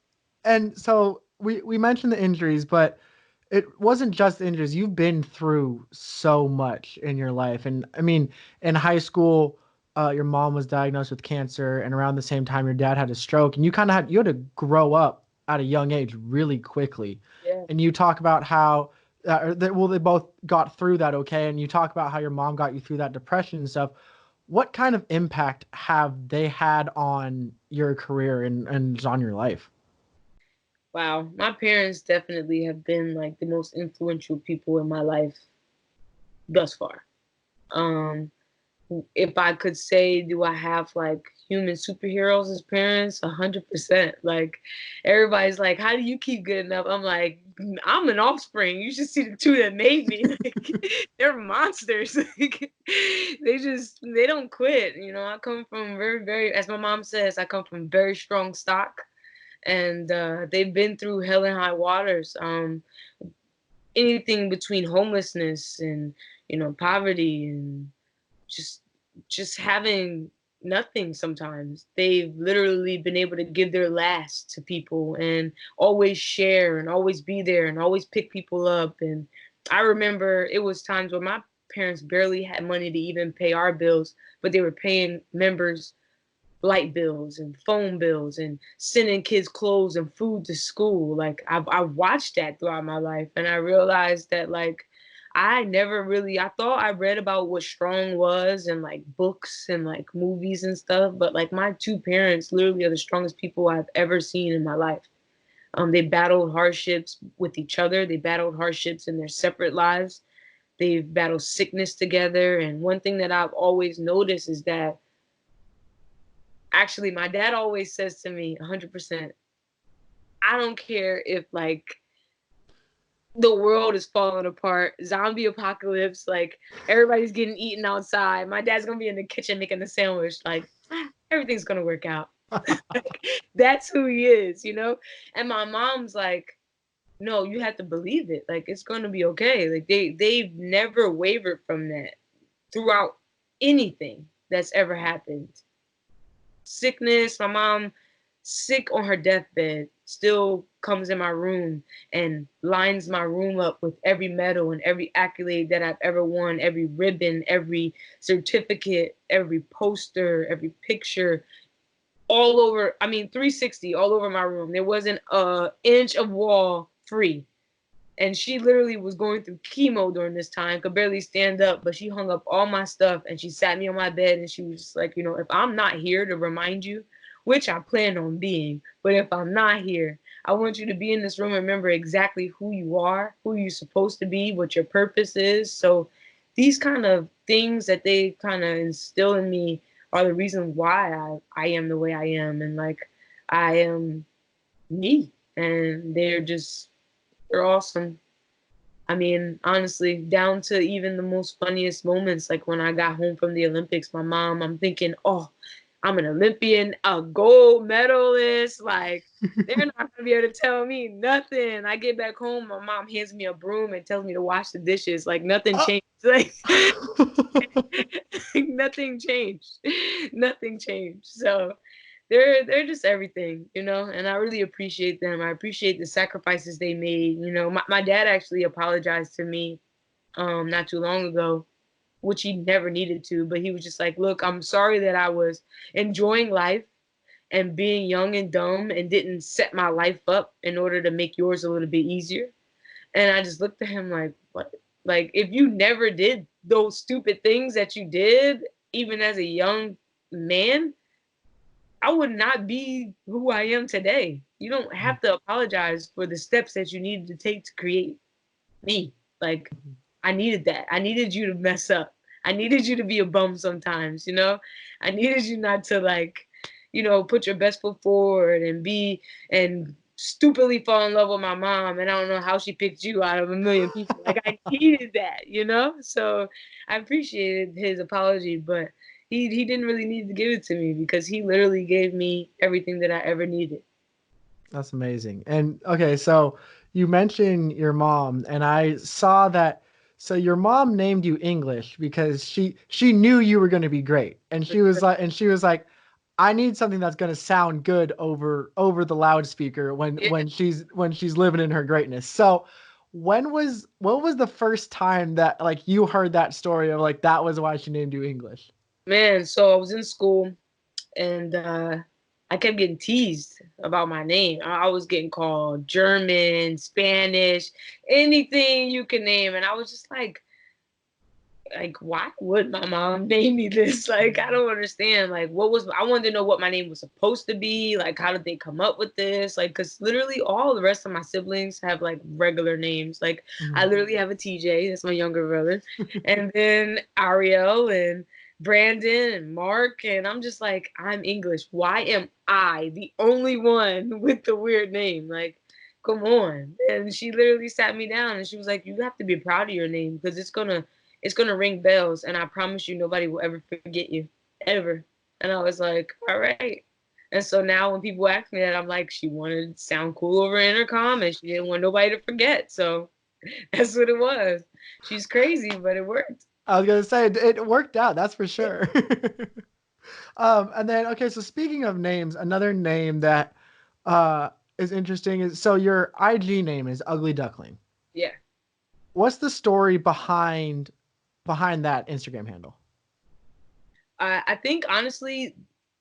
And so we mentioned the injuries, but it wasn't just injuries. You've been through so much in your life. And I mean, in high school, your mom was diagnosed with cancer, and around the same time, your dad had a stroke, and you had to grow up at a young age really quickly. Yeah. And you talk about how, they both got through that okay. And you talk about how your mom got you through that depression and stuff. What kind of impact have they had on your career and on your life? Wow. My parents definitely have been like the most influential people in my life thus far. Um, if I could say, do I have like human superheroes as parents? 100%. Like everybody's like, how do you keep good enough? I'm like, I'm an offspring. You should see the two that made me. Like, they're monsters. Like, they don't quit. You know, I come from very, very, as my mom says, I come from very strong stock. And they've been through hell and high waters. Anything between homelessness and, you know, poverty and just just having nothing. Sometimes they've literally been able to give their last to people and always share and always be there and always pick people up. And I remember it was times where my parents barely had money to even pay our bills, but they were paying members light bills and phone bills and sending kids clothes and food to school. Like I've watched that throughout my life, and I realized that like I thought I read about what strong was in like books and like movies and stuff, but like my two parents literally are the strongest people I've ever seen in my life. They battled hardships with each other. They battled hardships in their separate lives. They've battled sickness together. And one thing that I've always noticed is that actually my dad always says to me 100%, I don't care if like the world is falling apart, zombie apocalypse, like everybody's getting eaten outside. My dad's gonna be in the kitchen making a sandwich, like everything's gonna work out. Like, that's who he is, you know? And my mom's like, no, you have to believe it. Like it's gonna be okay. Like they've never wavered from that throughout anything that's ever happened. Sickness, my mom sick on her deathbed still comes in my room and lines my room up with every medal and every accolade that I've ever won, every ribbon, every certificate, every poster, every picture, all over. I mean, 360 all over my room. There wasn't an inch of wall free. And she literally was going through chemo during this time, could barely stand up, but she hung up all my stuff and she sat me on my bed and she was just like, you know, if I'm not here to remind you, which I plan on being, but if I'm not here, I want you to be in this room and remember exactly who you are, who you're supposed to be, what your purpose is. So these kind of things that they kind of instill in me are the reason why I am the way I am. And like, I am me. And they're awesome. I mean, honestly, down to even the most funniest moments, like when I got home from the Olympics, my mom, I'm thinking, oh, I'm an Olympian, a gold medalist. Like, they're not going to be able to tell me nothing. I get back home, my mom hands me a broom and tells me to wash the dishes. Like, nothing changed. Like, nothing changed. Nothing changed. So, they're just everything, you know, and I really appreciate them. I appreciate the sacrifices they made. You know, my dad actually apologized to me not too long ago which he never needed to, but he was just like, look, I'm sorry that I was enjoying life and being young and dumb and didn't set my life up in order to make yours a little bit easier. And I just looked at him like, what? Like, if you never did those stupid things that you did, even as a young man, I would not be who I am today. You don't have to apologize for the steps that you needed to take to create me. Like, I needed that. I needed you to mess up. I needed you to be a bum sometimes, you know? I needed you not to, like, you know, put your best foot forward and stupidly fall in love with my mom. And I don't know how she picked you out of a million people. Like, I needed that, you know? So I appreciated his apology, but he didn't really need to give it to me because he literally gave me everything that I ever needed. That's amazing. And okay, so you mentioned your mom, and I saw that. So your mom named you English because she knew you were going to be great, and she was like, I need something that's going to sound good over the loudspeaker when she's living in her greatness. So what was the first time that like you heard that story of like that was why she named you English? Man, so I was in school and I kept getting teased about my name. I was getting called German, Spanish, anything you can name. And I was just like, why would my mom name me this? Like, I don't understand. Like, I wanted to know what my name was supposed to be. Like, how did they come up with this? Like, because literally all the rest of my siblings have like regular names. Like, I literally have a TJ, that's my younger brother, and then Ariel and Brandon and Mark. And I'm just like, I'm English. Why am I the only one with the weird name? Like, come on. And she literally sat me down and she was like, you have to be proud of your name because it's gonna ring bells, and I promise you nobody will ever forget you. Ever. And I was like, all right. And so now when people ask me that, I'm like, she wanted to sound cool over intercom and she didn't want nobody to forget. So that's what it was. She's crazy, but it worked. I was gonna say it worked out, that's for sure. And then okay, so speaking of names, another name that is interesting is so your IG name is Ugly Duckling. Yeah. What's the story behind that Instagram handle? I think honestly,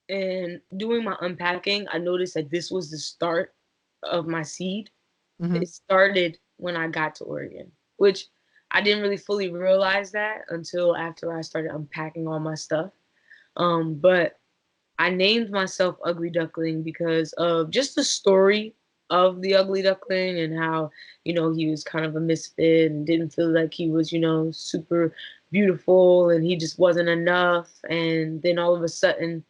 in doing my unpacking, I noticed that this was the start of my seed. Mm-hmm. It started when I got to Oregon, which I didn't really fully realize that until after I started unpacking all my stuff. But I named myself Ugly Duckling because of just the story of the Ugly Duckling and how, you know, he was kind of a misfit and didn't feel like he was, you know, super beautiful and he just wasn't enough. And then all of a sudden,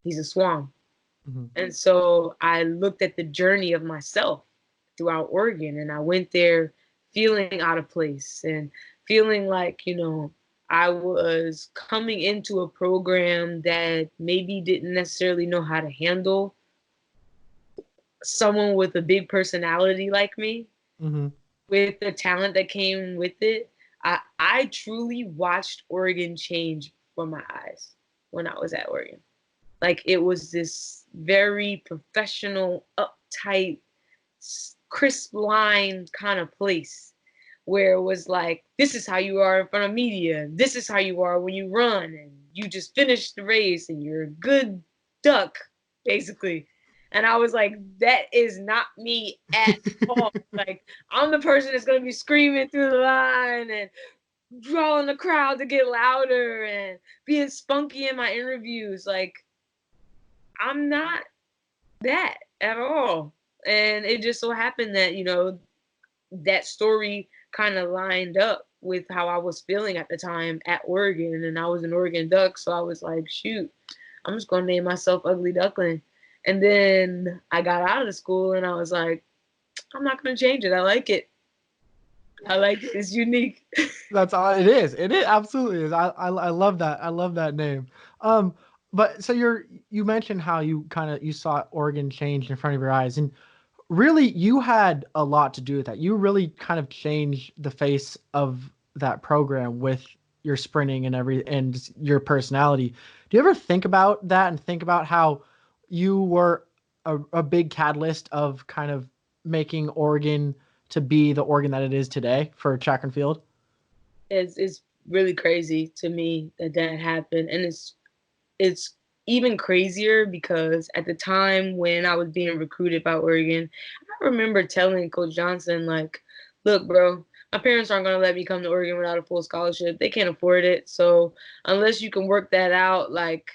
he's a swan. Mm-hmm. And so I looked at the journey of myself throughout Oregon and I went there feeling out of place and feeling like, you know, I was coming into a program that maybe didn't necessarily know how to handle someone with a big personality like me, Mm-hmm. with the talent that came with it. I truly watched Oregon change before my eyes when I was at Oregon. Like it was this very professional, uptight, crisp line kind of place where it was like, this is how you are in front of media. This is how you are when you run and you just finished the race and you're a good duck, basically. And I was like, that is not me at all. Like, I'm the person that's going to be screaming through the line and drawing the crowd to get louder and being spunky in my interviews. Like, I'm not that at all. And it just so happened that, you know, that story kind of lined up with how I was feeling at the time at Oregon. And I was an Oregon Duck. So I was like, shoot, I'm just going to name myself Ugly Duckling. And then I got out of the school and I was like, I'm not going to change it. I like it. I like it. It's unique. That's all it is. It absolutely is. I love that. I love that name. But so you mentioned how you saw Oregon change in front of your eyes, and really you had a lot to do with that. You really kind of changed the face of that program with your sprinting and your personality. Do you ever think about that and think about how you were a big catalyst of kind of making Oregon to be the Oregon that it is today for track and field? It's really crazy to me that that happened, and it's even crazier because at the time when I was being recruited by Oregon, I remember telling Coach Johnson, like, look, bro, my parents aren't going to let me come to Oregon without a full scholarship. They can't afford it. So unless you can work that out, like,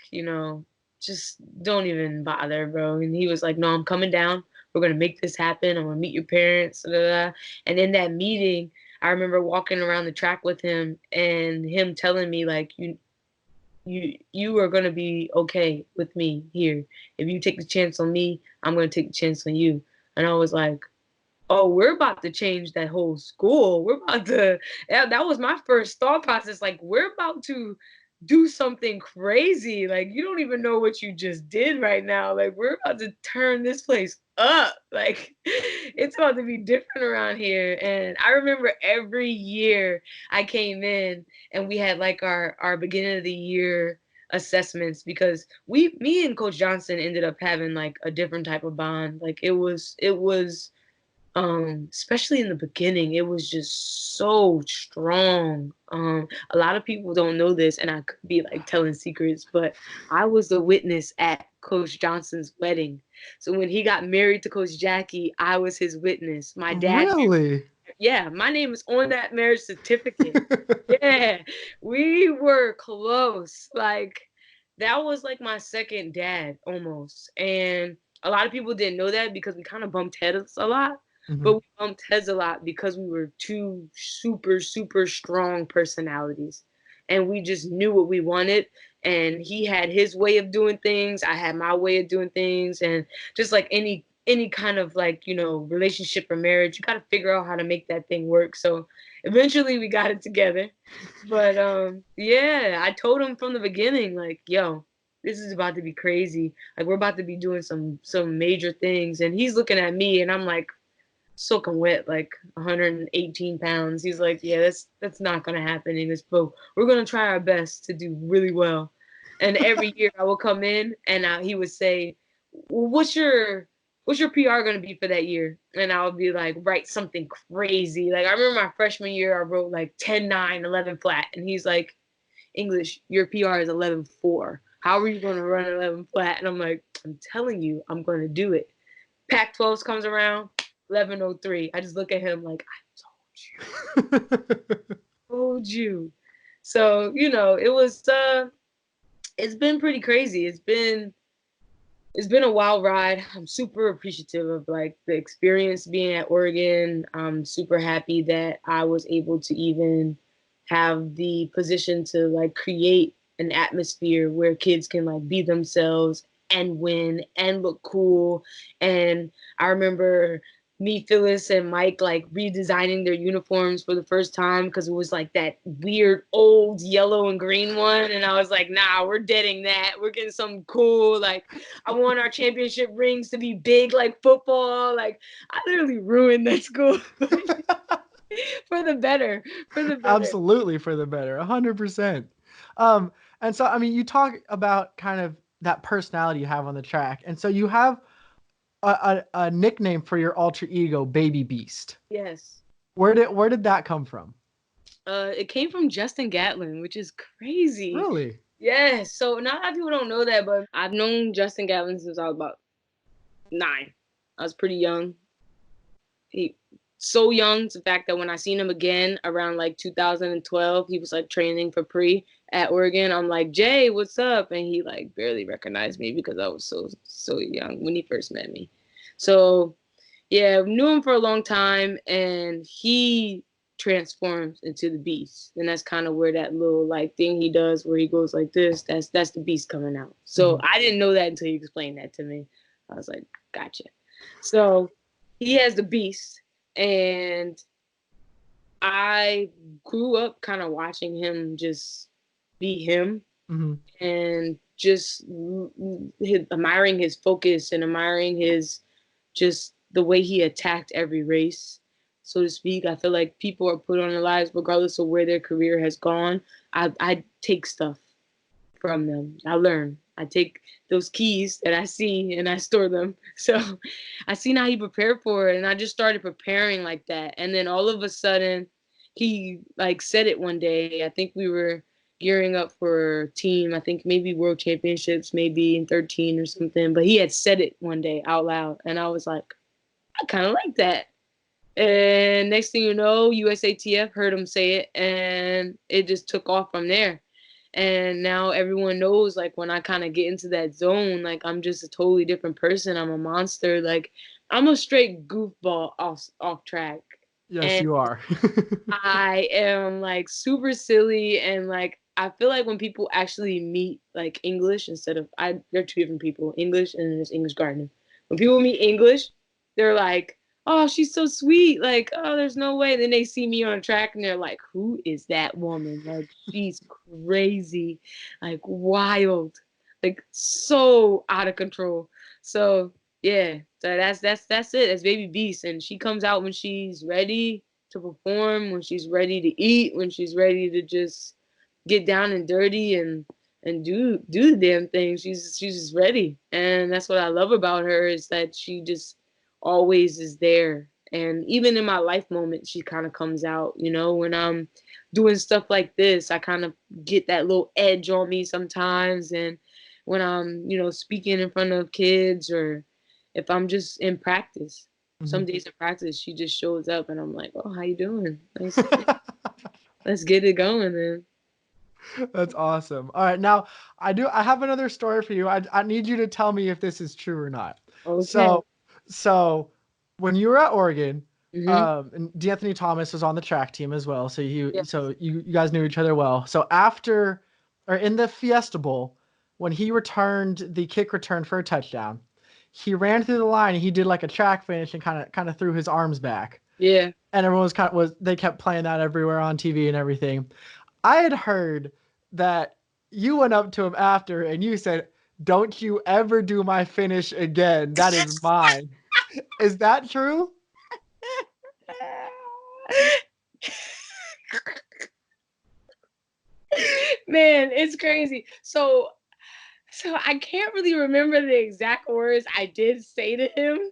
just don't even bother, bro. And he was like, no, I'm coming down. We're going to make this happen. I'm going to meet your parents. Da, da, da. And in that meeting, I remember walking around the track with him and him telling me, like, you are gonna be okay with me here. If you take the chance on me, I'm gonna take the chance on you. And I was like, oh, we're about to change that whole school. We're about to, that was my first thought process. Like, we're about to do something crazy. Like, you don't even know what you just did right now. Like, we're about to turn this place up. Like, it's about to be different around here. And I remember every year I came in and we had like our beginning of the year assessments because me and Coach Johnson ended up having like a different type of bond. Like it was especially in the beginning, it was just so strong. A lot of people don't know this, and I could be like telling secrets, but I was the witness at Coach Johnson's wedding. So when he got married to Coach Jackie, I was his witness. My dad, Really? yeah, my name is on that marriage certificate. Yeah, we were close. Like that was like my second dad almost. And a lot of people didn't know that because we kind of bumped heads a lot. But Mhm. we bumped heads a lot because we were two super, super strong personalities. And we just knew what we wanted. And he had his way of doing things. I had my way of doing things. And just like any kind of like, relationship or marriage, you got to figure out how to make that thing work. So eventually we got it together. But yeah, I told him from the beginning, like, yo, this is about to be crazy. Like we're about to be doing some major things. And he's looking at me and I'm like soaking wet, like 118 pounds. He's like, yeah, that's not gonna happen in this boat. We're gonna try our best to do really well. And every year I will come in and he would say, well, what's your PR gonna be for that year? And I would be like, write something crazy. Like I remember my freshman year, I wrote like 10, 9, 11 flat. And he's like, English, your PR is 11.4. How are you going to run 11 flat? And I'm like, I'm telling you, I'm going to do it. Pac-12s comes around, 11.03. I just look at him like, told you. So, it's been pretty crazy. It's been a wild ride. I'm super appreciative of like the experience being at Oregon. I'm super happy that I was able to even have the position to like create an atmosphere where kids can like be themselves and win and look cool. And I remember me, Phyllis, and Mike like redesigning their uniforms for the first time because it was like that weird old yellow and green one. And I was like, nah, we're deading that. We're getting something cool. Like, I want our championship rings to be big like football. Like, I literally ruined that school for the better. For the better. Absolutely for the better, 100%. And so, I mean, you talk about kind of that personality you have on the track. And so you have a nickname for your alter ego, Baby Beast. Yes. Where did that come from? It came from Justin Gatlin, which is crazy. Really? Yes. So not a lot of people don't know that, but I've known Justin Gatlin since I was about 9. I was pretty young. He so young to the fact that when I seen him again around like 2012, he was like training for pre at Oregon. I'm like, Jay, what's up? And he like barely recognized me because I was so young when he first met me. So yeah, knew him for a long time, and he transforms into the beast. And that's kind of where that little like thing he does where he goes like this, that's the beast coming out. So I didn't know that until you explained that to me. I was like, gotcha. So he has the beast, and I grew up kind of watching him just be him. Mm-hmm. And just admiring his focus and admiring his just the way he attacked every race, so to speak. I feel like people are put on their lives regardless of where their career has gone. I take stuff from them. I learn. I take those keys that I see and I store them. So I seen how he prepared for it, and I just started preparing like that. And then all of a sudden, he like said it one day. I think we were gearing up for a team. I think maybe World Championships, maybe in 13 or something. But he had said it one day out loud, and I was like, I kind of like that. And next thing you know, USATF heard him say it, and it just took off from there. And now everyone knows, like, when I kind of get into that zone, like, I'm just a totally different person. I'm a monster. Like, I'm a straight goofball off track. Yes, And you are. I am, like, super silly. And, like, I feel like when people actually meet, like, English instead of, they're two different people, English and then there's English Gardner. When people meet English, they're like, oh, she's so sweet. Like, oh, there's no way. Then they see me on a track and they're like, who is that woman? Like, she's crazy, like wild, like so out of control. So yeah, so that's it. That's Baby Beast, and she comes out when she's ready to perform, when she's ready to eat, when she's ready to just get down and dirty and do the damn thing. She's just ready, and that's what I love about her, is that she just always is there. And even in my life moment, she kind of comes out, you know, when I'm doing stuff like this, I kind of get that little edge on me sometimes. And when I'm, you know, speaking in front of kids, or if I'm just in practice, some days in practice, she just shows up and I'm like, oh, how you doing? Let's get it going then. That's awesome. All right, now I have another story for you. I need you to tell me if this is true or not. Okay. So when you were at Oregon, Mm-hmm. and D'Anthony Thomas was on the track team as well. So Yeah. you guys knew each other well. So after, or in the Fiesta Bowl, when he returned the kick return for a touchdown, he ran through the line and he did like a track finish and kind of threw his arms back. Yeah. And everyone they kept playing that everywhere on TV and everything. I had heard that you went up to him after and you said, "Don't you ever do my finish again. That is mine." Is that true? Man, it's crazy. So I can't really remember the exact words I did say to him.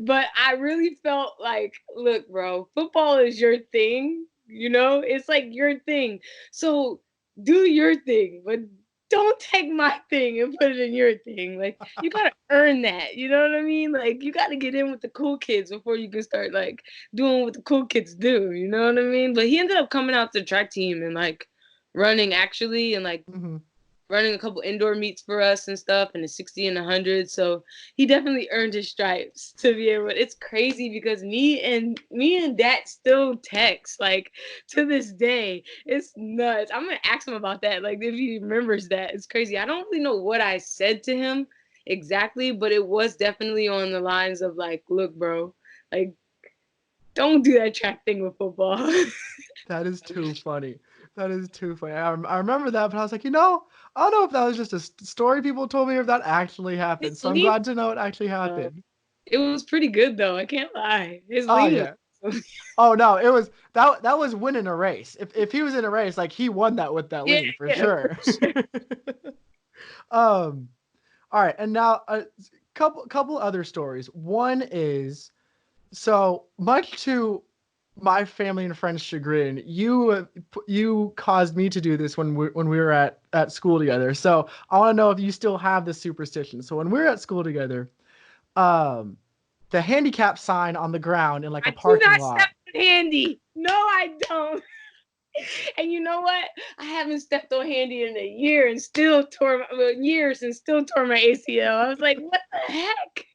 But I really felt like, look, bro, football is your thing. You know, it's like your thing. So do your thing, but don't take my thing and put it in your thing. Like, you gotta earn that. You know what I mean? Like, you gotta get in with the cool kids before you can start like doing what the cool kids do. You know what I mean? But he ended up coming out to the track team and like running actually, and like running a couple indoor meets for us and stuff, and the 60 and 100. So he definitely earned his stripes to be able. It's crazy because me and Dad still text like to this day. It's nuts. I'm gonna ask him about that. Like if he remembers that. It's crazy. I don't really know what I said to him exactly, but it was definitely on the lines of like, look, bro, like don't do that track thing with football. That is too funny. That is too funny. I remember that, but I was like, I don't know if that was just a story people told me or if that actually happened. So I'm glad to know it actually happened. It was pretty good though. I can't lie. His Oh lean yeah. was. Oh no, it was that was winning a race. If he was in a race, like he won that with that Yeah, lean for yeah, sure. for sure. All right, and now a couple other stories. One is, so much to my family and friends' chagrin, you caused me to do this when we were at school together. So I want to know if you still have this superstition. So when we were at school together, the handicap sign on the ground in like a I do parking not step lot. on Handy. No, I don't. And you know what? I haven't stepped on Handy in a year and still tore my ACL. I was like, what the heck?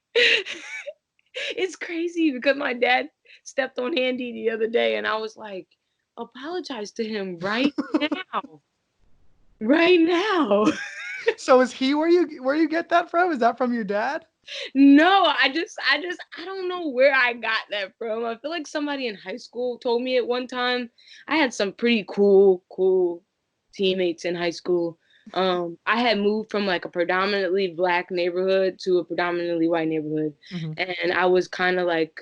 It's crazy because my dad stepped on Handy the other day and I was like, apologize to him right now. Right now. So is he where you get that from? Is that from your dad? No, I don't know where I got that from. I feel like somebody in high school told me it one time. I had some pretty cool teammates in high school. I had moved from like a predominantly black neighborhood to a predominantly white neighborhood. Mm-hmm. And I was kind of like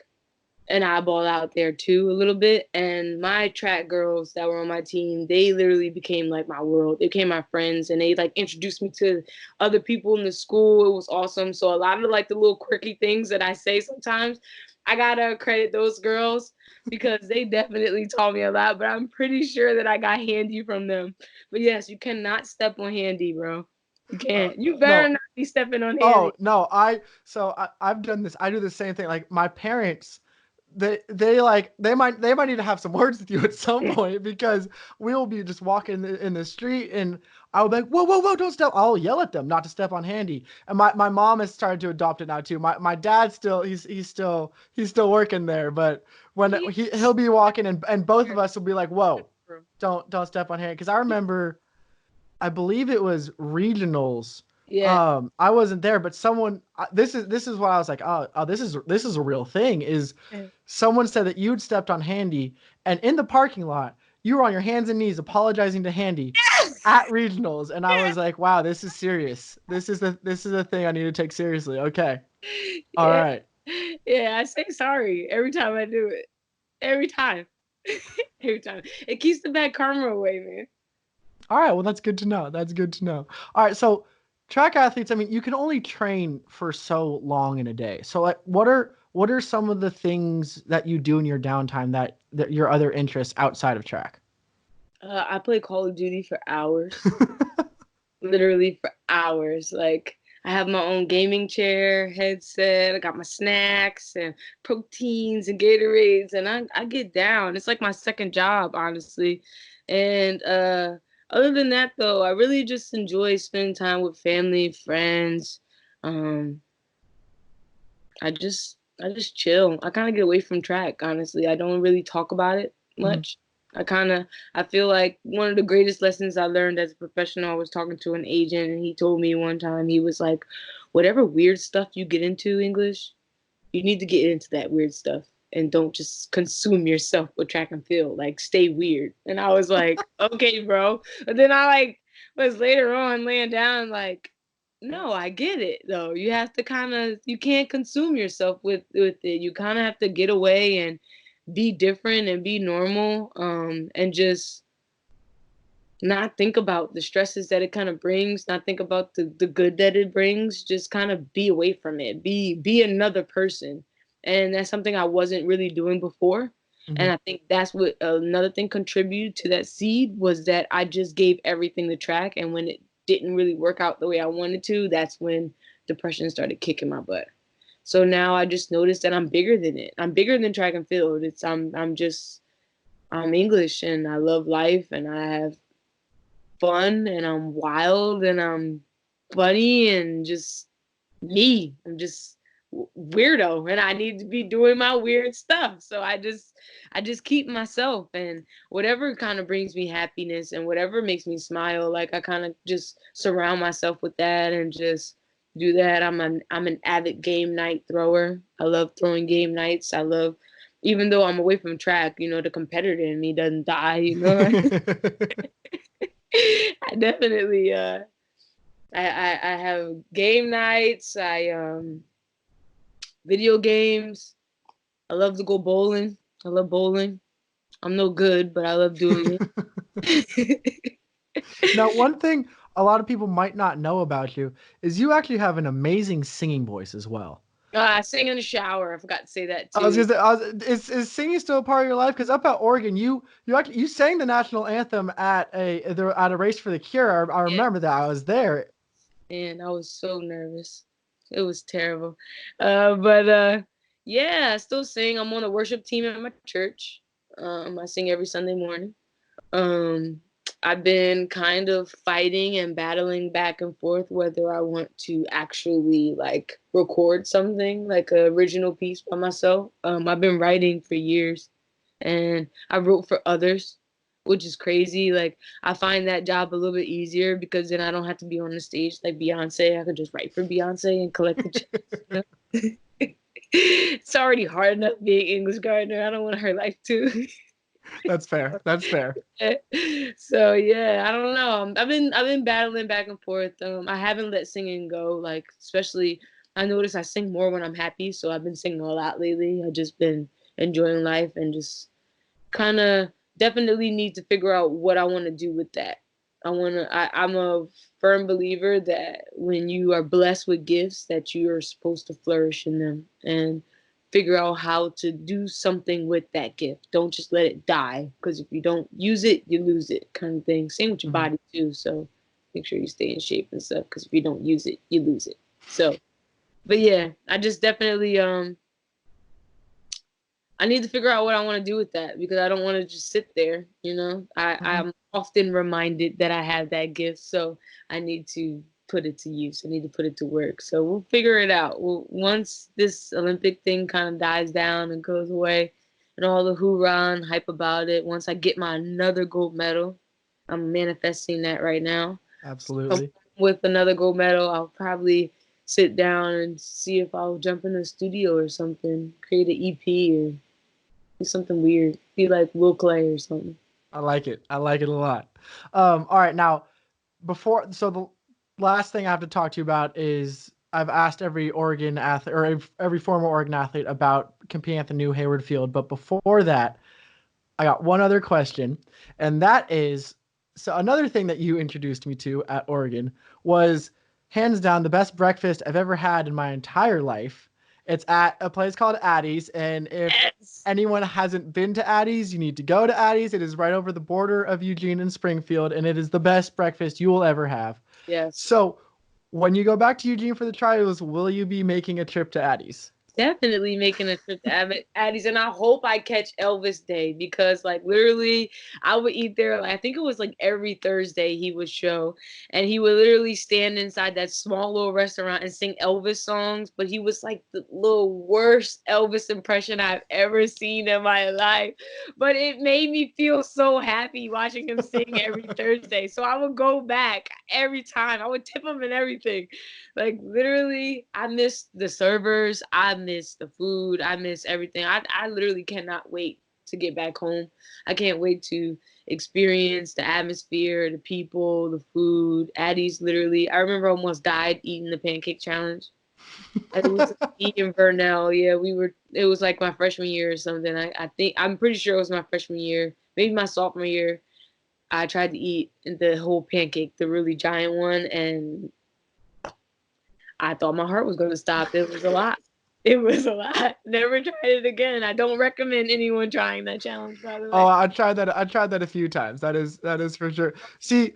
and I ball out there too a little bit. And my track girls that were on my team, they literally became like my world. They became my friends, and they like introduced me to other people in the school. It was awesome. So a lot of like the little quirky things that I say sometimes, I gotta credit those girls because they definitely taught me a lot. But I'm pretty sure that I got Handy from them. But yes, you cannot step on Handy, bro. You can't. You better No. not be stepping on Oh Handy. no, I've done this. I do the same thing. Like my parents, they might need to have some words with you at some point because we'll be just walking in the street and I'll be like, whoa, whoa, whoa, don't step. I'll yell at them not to step on Handy. And my mom has started to adopt it now too. My dad still he's still working there, but when he'll be walking and both of us will be like, whoa, don't step on Handy. Because I remember, I believe it was regionals. Yeah. I wasn't there, but this is why I was like, this is a real thing. Is someone said that you'd stepped on Handy, and in the parking lot, you were on your hands and knees apologizing to Handy at regionals, and I was like, wow, this is serious. This is a thing I need to take seriously. Okay, all Yeah. right. Yeah, I say sorry every time I do it. Every time. Every time. It keeps the bad karma away, man. All right, well, that's good to know. That's good to know. All right, so track athletes, I mean, you can only train for so long in a day. So like what are some of the things that you do in your downtime that your other interests outside of track? I play Call of Duty for hours. Literally for hours. Like I have my own gaming chair, headset, I got my snacks and proteins and Gatorades, and I get down. It's like my second job, honestly. And other than that though, I really just enjoy spending time with family, friends. Um I just chill. I kind of get away from track, honestly. I don't really talk about it Mhm. much. I feel like one of the greatest lessons I learned as a professional, I was talking to an agent and he told me one time, he was like, whatever weird stuff you get into English, you need to get into that weird stuff and don't just consume yourself with track and field. Like stay weird. And I was like, okay, bro. But then I like was later on laying down like, no, I get it though. You have to you can't consume yourself with it. You kind of have to get away and be different and be normal. And just not think about the stresses that it kind of brings, not think about the good that it brings, just kind of be away from it, be another person. And that's something I wasn't really doing before. And Mhm. I think that's what another thing contributed to that seed was that I just gave everything to track. And when it didn't really work out the way I wanted to, that's when depression started kicking my butt. So now I just noticed that I'm bigger than it. I'm bigger than track and field. I'm English and I love life and I have fun and I'm wild and I'm funny and just me. I'm just weirdo and I need to be doing my weird stuff. So I just keep myself and whatever kind of brings me happiness and whatever makes me smile, like I kind of just surround myself with that and just do that. I'm an avid game night thrower. I love throwing game nights. I love even though I'm away from track, the competitor in me doesn't die. I definitely I have game nights, I video games. I love to go bowling. I love bowling. I'm no good, but I love doing it. Now, one thing a lot of people might not know about you is you actually have an amazing singing voice as well. I sing in the shower. I forgot to say that I was too. gonna say, is singing still a part of your life? Because up at Oregon, you sang the national anthem at a race for the cure. I Yeah, remember that. I was there. and I was so nervous. It was terrible. But yeah, I still sing. I'm on the worship team at my church. I sing every Sunday morning. Um, I've been kind of fighting and battling back and forth whether I want to actually like record something like an original piece by myself. I've been writing for years and I wrote for others, which is crazy. Like I find that job a little bit easier because then I don't have to be on the stage like Beyonce. I could just write for Beyonce and collect the checks. It's already hard enough being English Gardner. I don't want her life too. That's fair. That's fair. So yeah, I don't know. I've been battling back and forth. I haven't let singing go. Like especially, I notice I sing more when I'm happy. So I've been singing a lot lately. I've just been enjoying life, and just kind of definitely need to figure out what I want to do with that. I'm a firm believer that when you are blessed with gifts, that you are supposed to flourish in them and figure out how to do something with that gift. Don't just let it die, because if you don't use it, you lose it, kind of thing. Same with your body too. So make sure you stay in shape and stuff, because if you don't use it, you lose it. So, but yeah, I just definitely I need to figure out what I want to do with that, because I don't want to just sit there, you know. I'm often reminded that I have that gift, so I need to put it to use. I need to put it to work. So we'll figure it out. Once this Olympic thing kind of dies down and goes away, and all the hoorah and hype about it, once I get my another gold medal, I'm manifesting that right now. Absolutely. With another gold medal, I'll probably sit down and see if I'll jump in a studio or something, create an EP or do something weird. Be like Will Clay or something. I like it. I like it a lot. All right, now so the last thing I have to talk to you about is I've asked every Oregon athlete or every former Oregon athlete about competing at the new Hayward Field, but before that, I got one other question, and that is, so another thing that you introduced me to at Oregon was hands down the best breakfast I've ever had in my entire life. It's at a place called Addie's, and if anyone hasn't been to Addie's, you need to go to Addie's. It is right over the border of Eugene and Springfield, and it is the best breakfast you will ever have. Yes. So when you go back to Eugene for the trials, will you be making a trip to Addie's? Definitely making a trip to Addie's, and I hope I catch Elvis Day, because like literally I would eat there. Like, I think it was like every Thursday he would show, and he would literally stand inside that small little restaurant and sing Elvis songs. But he was like the little worst Elvis impression I've ever seen in my life. But it made me feel so happy watching him sing every Thursday. So I would go back every time. I would tip him and everything. Like literally, I miss the servers. I miss the food. I miss everything. I literally cannot wait to get back home. I can't wait to experience the atmosphere, the people, the food. Addie's literally, I remember I almost died eating the pancake challenge. It was me and Vernell. Yeah, it was like my freshman year or something. I'm pretty sure it was my freshman year, maybe my sophomore year. I tried to eat the whole pancake, the really giant one, and I thought my heart was going to stop. It was a lot. It was a lot. Never tried it again. I don't recommend anyone trying that challenge, by the way. Oh, I tried that. I tried that a few times. That is for sure. See,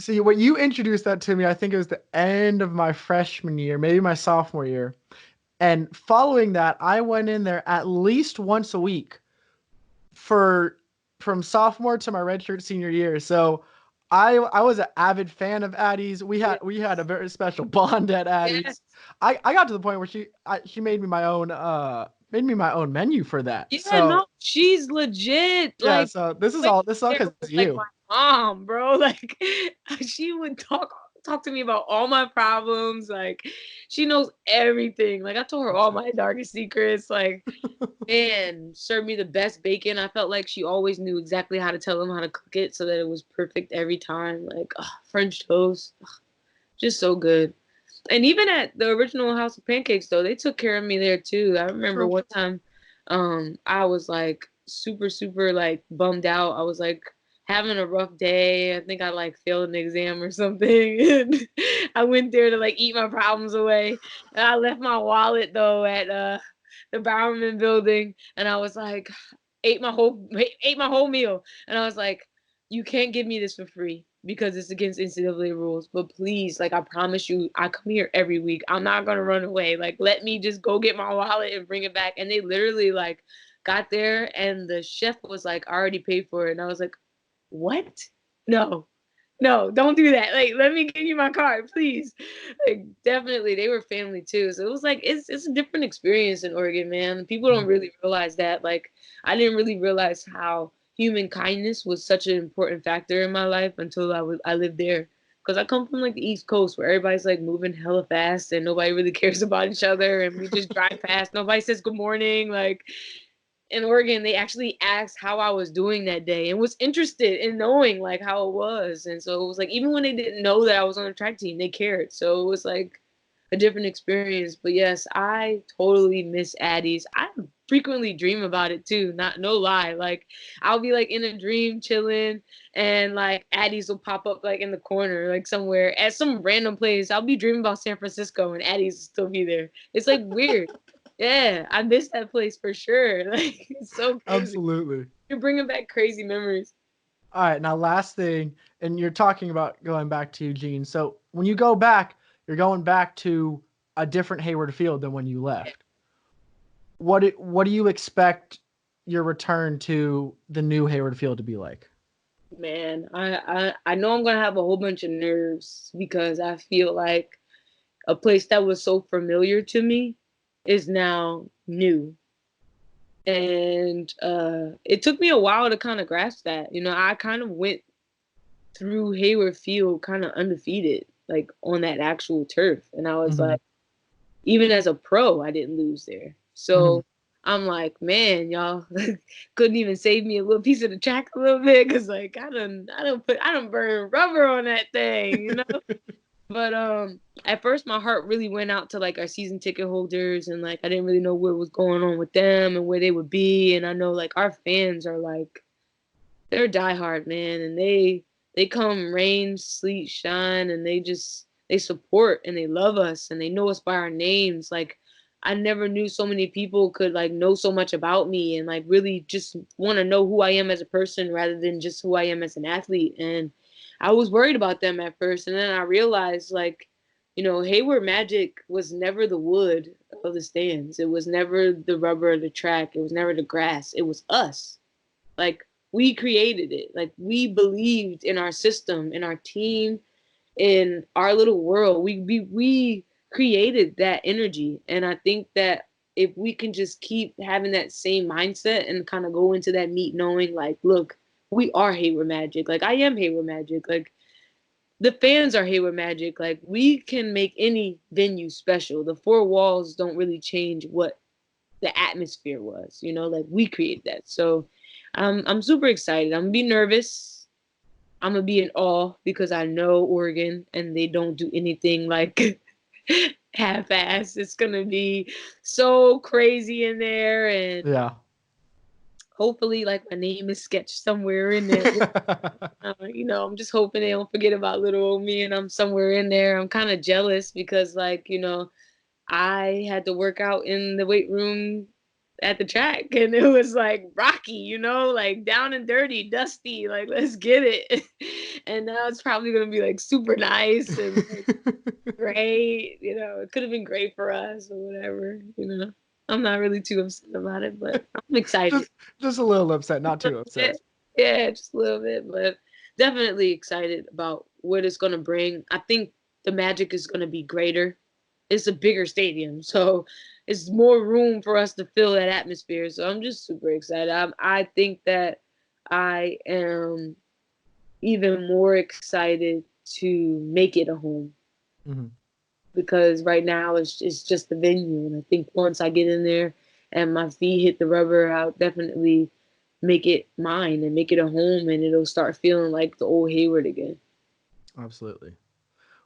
when you introduced that to me, I think it was the end of my freshman year, maybe my sophomore year. And following that, I went in there at least once a week from sophomore to my redshirt senior year. So I was an avid fan of Addie's. We had a very special bond at Addie's. Yes. I got to the point where she made me my own menu for that. Yeah, so, no, she's legit. Yeah, like, so this is all because of you. Like my mom, bro. Like she would talk to me about all my problems. Like she knows everything. Like I told her all my darkest secrets. Like, man, served me the best bacon. I felt like she always knew exactly how to tell them how to cook it so that it was perfect every time. Like French toast, just so good. And even at the original House of Pancakes, though, they took care of me there too. I remember one time, I was like super, super like bummed out. I was like having a rough day. I think I like failed an exam or something. And I went there to like eat my problems away. And I left my wallet though at the Bowerman building, and I was like, ate my whole meal, and I was like, you can't give me this for free because it's against NCAA rules. But please, like I promise you, I come here every week. I'm not gonna run away. Like let me just go get my wallet and bring it back. And they literally like got there, and the chef was like, I already paid for it. And I was like, what? No, don't do that. Like, let me give you my card, please. Like, definitely, they were family too. So it was like it's a different experience in Oregon, man. People don't really realize that. Like, I didn't really realize how human kindness was such an important factor in my life until I lived there. Because I come from like the East Coast where everybody's like moving hella fast and nobody really cares about each other, and we just drive past. Nobody says good morning. Like in Oregon, they actually asked how I was doing that day and was interested in knowing like how it was. And so it was like, even when they didn't know that I was on a track team, they cared. So it was like a different experience. But yes, I totally miss Addie's. frequently dream about it too. No lie. Like I'll be like in a dream chilling and like Addie's will pop up like in the corner, like somewhere at some random place. I'll be dreaming about San Francisco and Addie's will still be there. It's like weird. Yeah, I miss that place for sure. Like it's so crazy. Absolutely. You're bringing back crazy memories. All right, now last thing, and you're talking about going back to Eugene. So when you go back, you're going back to a different Hayward Field than when you left. What do you expect your return to the new Hayward Field to be like? Man, I know I'm gonna have a whole bunch of nerves because I feel like a place that was so familiar to me is now new. And it took me a while to kind of grasp that. You know, I kind of went through Hayward Field kind of undefeated, like on that actual turf. And I was like, even as a pro, I didn't lose there. So I'm like, man, y'all couldn't even save me a little piece of the track a little bit because like I don't burn rubber on that thing, you know. But at first my heart really went out to like our season ticket holders, and like I didn't really know what was going on with them and where they would be. And I know like our fans are like, they're diehard, man, and they come rain, sleet, shine, and they support and they love us and they know us by our names. Like I never knew so many people could like know so much about me and like really just want to know who I am as a person rather than just who I am as an athlete. And I was worried about them at first. And then I realized like, you know, Hayward Magic was never the wood of the stands. It was never the rubber of the track. It was never the grass. It was us. Like we created it. Like we believed in our system, in our team, in our little world. We created that energy. And I think that if we can just keep having that same mindset and kind of go into that meet knowing like, look, we are Hayward Magic. Like I am Hayward Magic. Like the fans are Hayward Magic. Like we can make any venue special. The four walls don't really change what the atmosphere was, you know, like we created that. So I'm super excited. I'm gonna be nervous. I'm gonna be in awe because I know Oregon and they don't do anything like half-ass. It's gonna be so crazy in there, and Yeah. hopefully like my name is sketched somewhere in there. You know, I'm just hoping they don't forget about little old me and I'm somewhere in there. I'm kind of jealous because like, you know, I had to work out in the weight room at the track and it was like rocky, you know, like down and dirty, dusty, like let's get it. And now it's probably gonna be like super nice and like, great, you know, it could have been great for us or whatever, you know. I'm not really too upset about it, but I'm excited. Just a little upset, not too upset. Yeah, just a little bit, but definitely excited about what it's gonna bring. I think the magic is gonna be greater. It's a bigger stadium, so it's more room for us to fill that atmosphere. So I'm just super excited. I think that I am even more excited to make it a home. Because right now it's just the venue. And I think once I get in there and my feet hit the rubber, I'll definitely make it mine and make it a home, and it'll start feeling like the old Hayward again. Absolutely.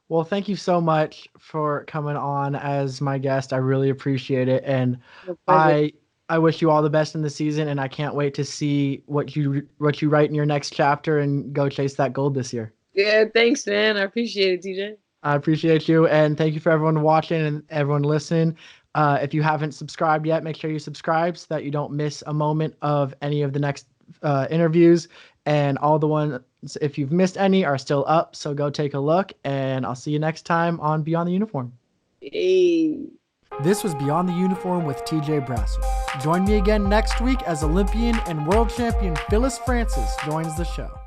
Well, thank you so much for coming on as my guest. I really appreciate it. And I wish you all the best in the season, and I can't wait to see what you write in your next chapter and go chase that gold this year. Yeah, thanks, man. I appreciate it, TJ. I appreciate you, and thank you for everyone watching and everyone listening. If you haven't subscribed yet, make sure you subscribe so that you don't miss a moment of any of the next interviews. And all the ones, if you've missed any, are still up. So go take a look, and I'll see you next time on Beyond the Uniform. Hey. This was Beyond the Uniform with TJ Brassil. Join me again next week as Olympian and world champion Phyllis Francis joins the show.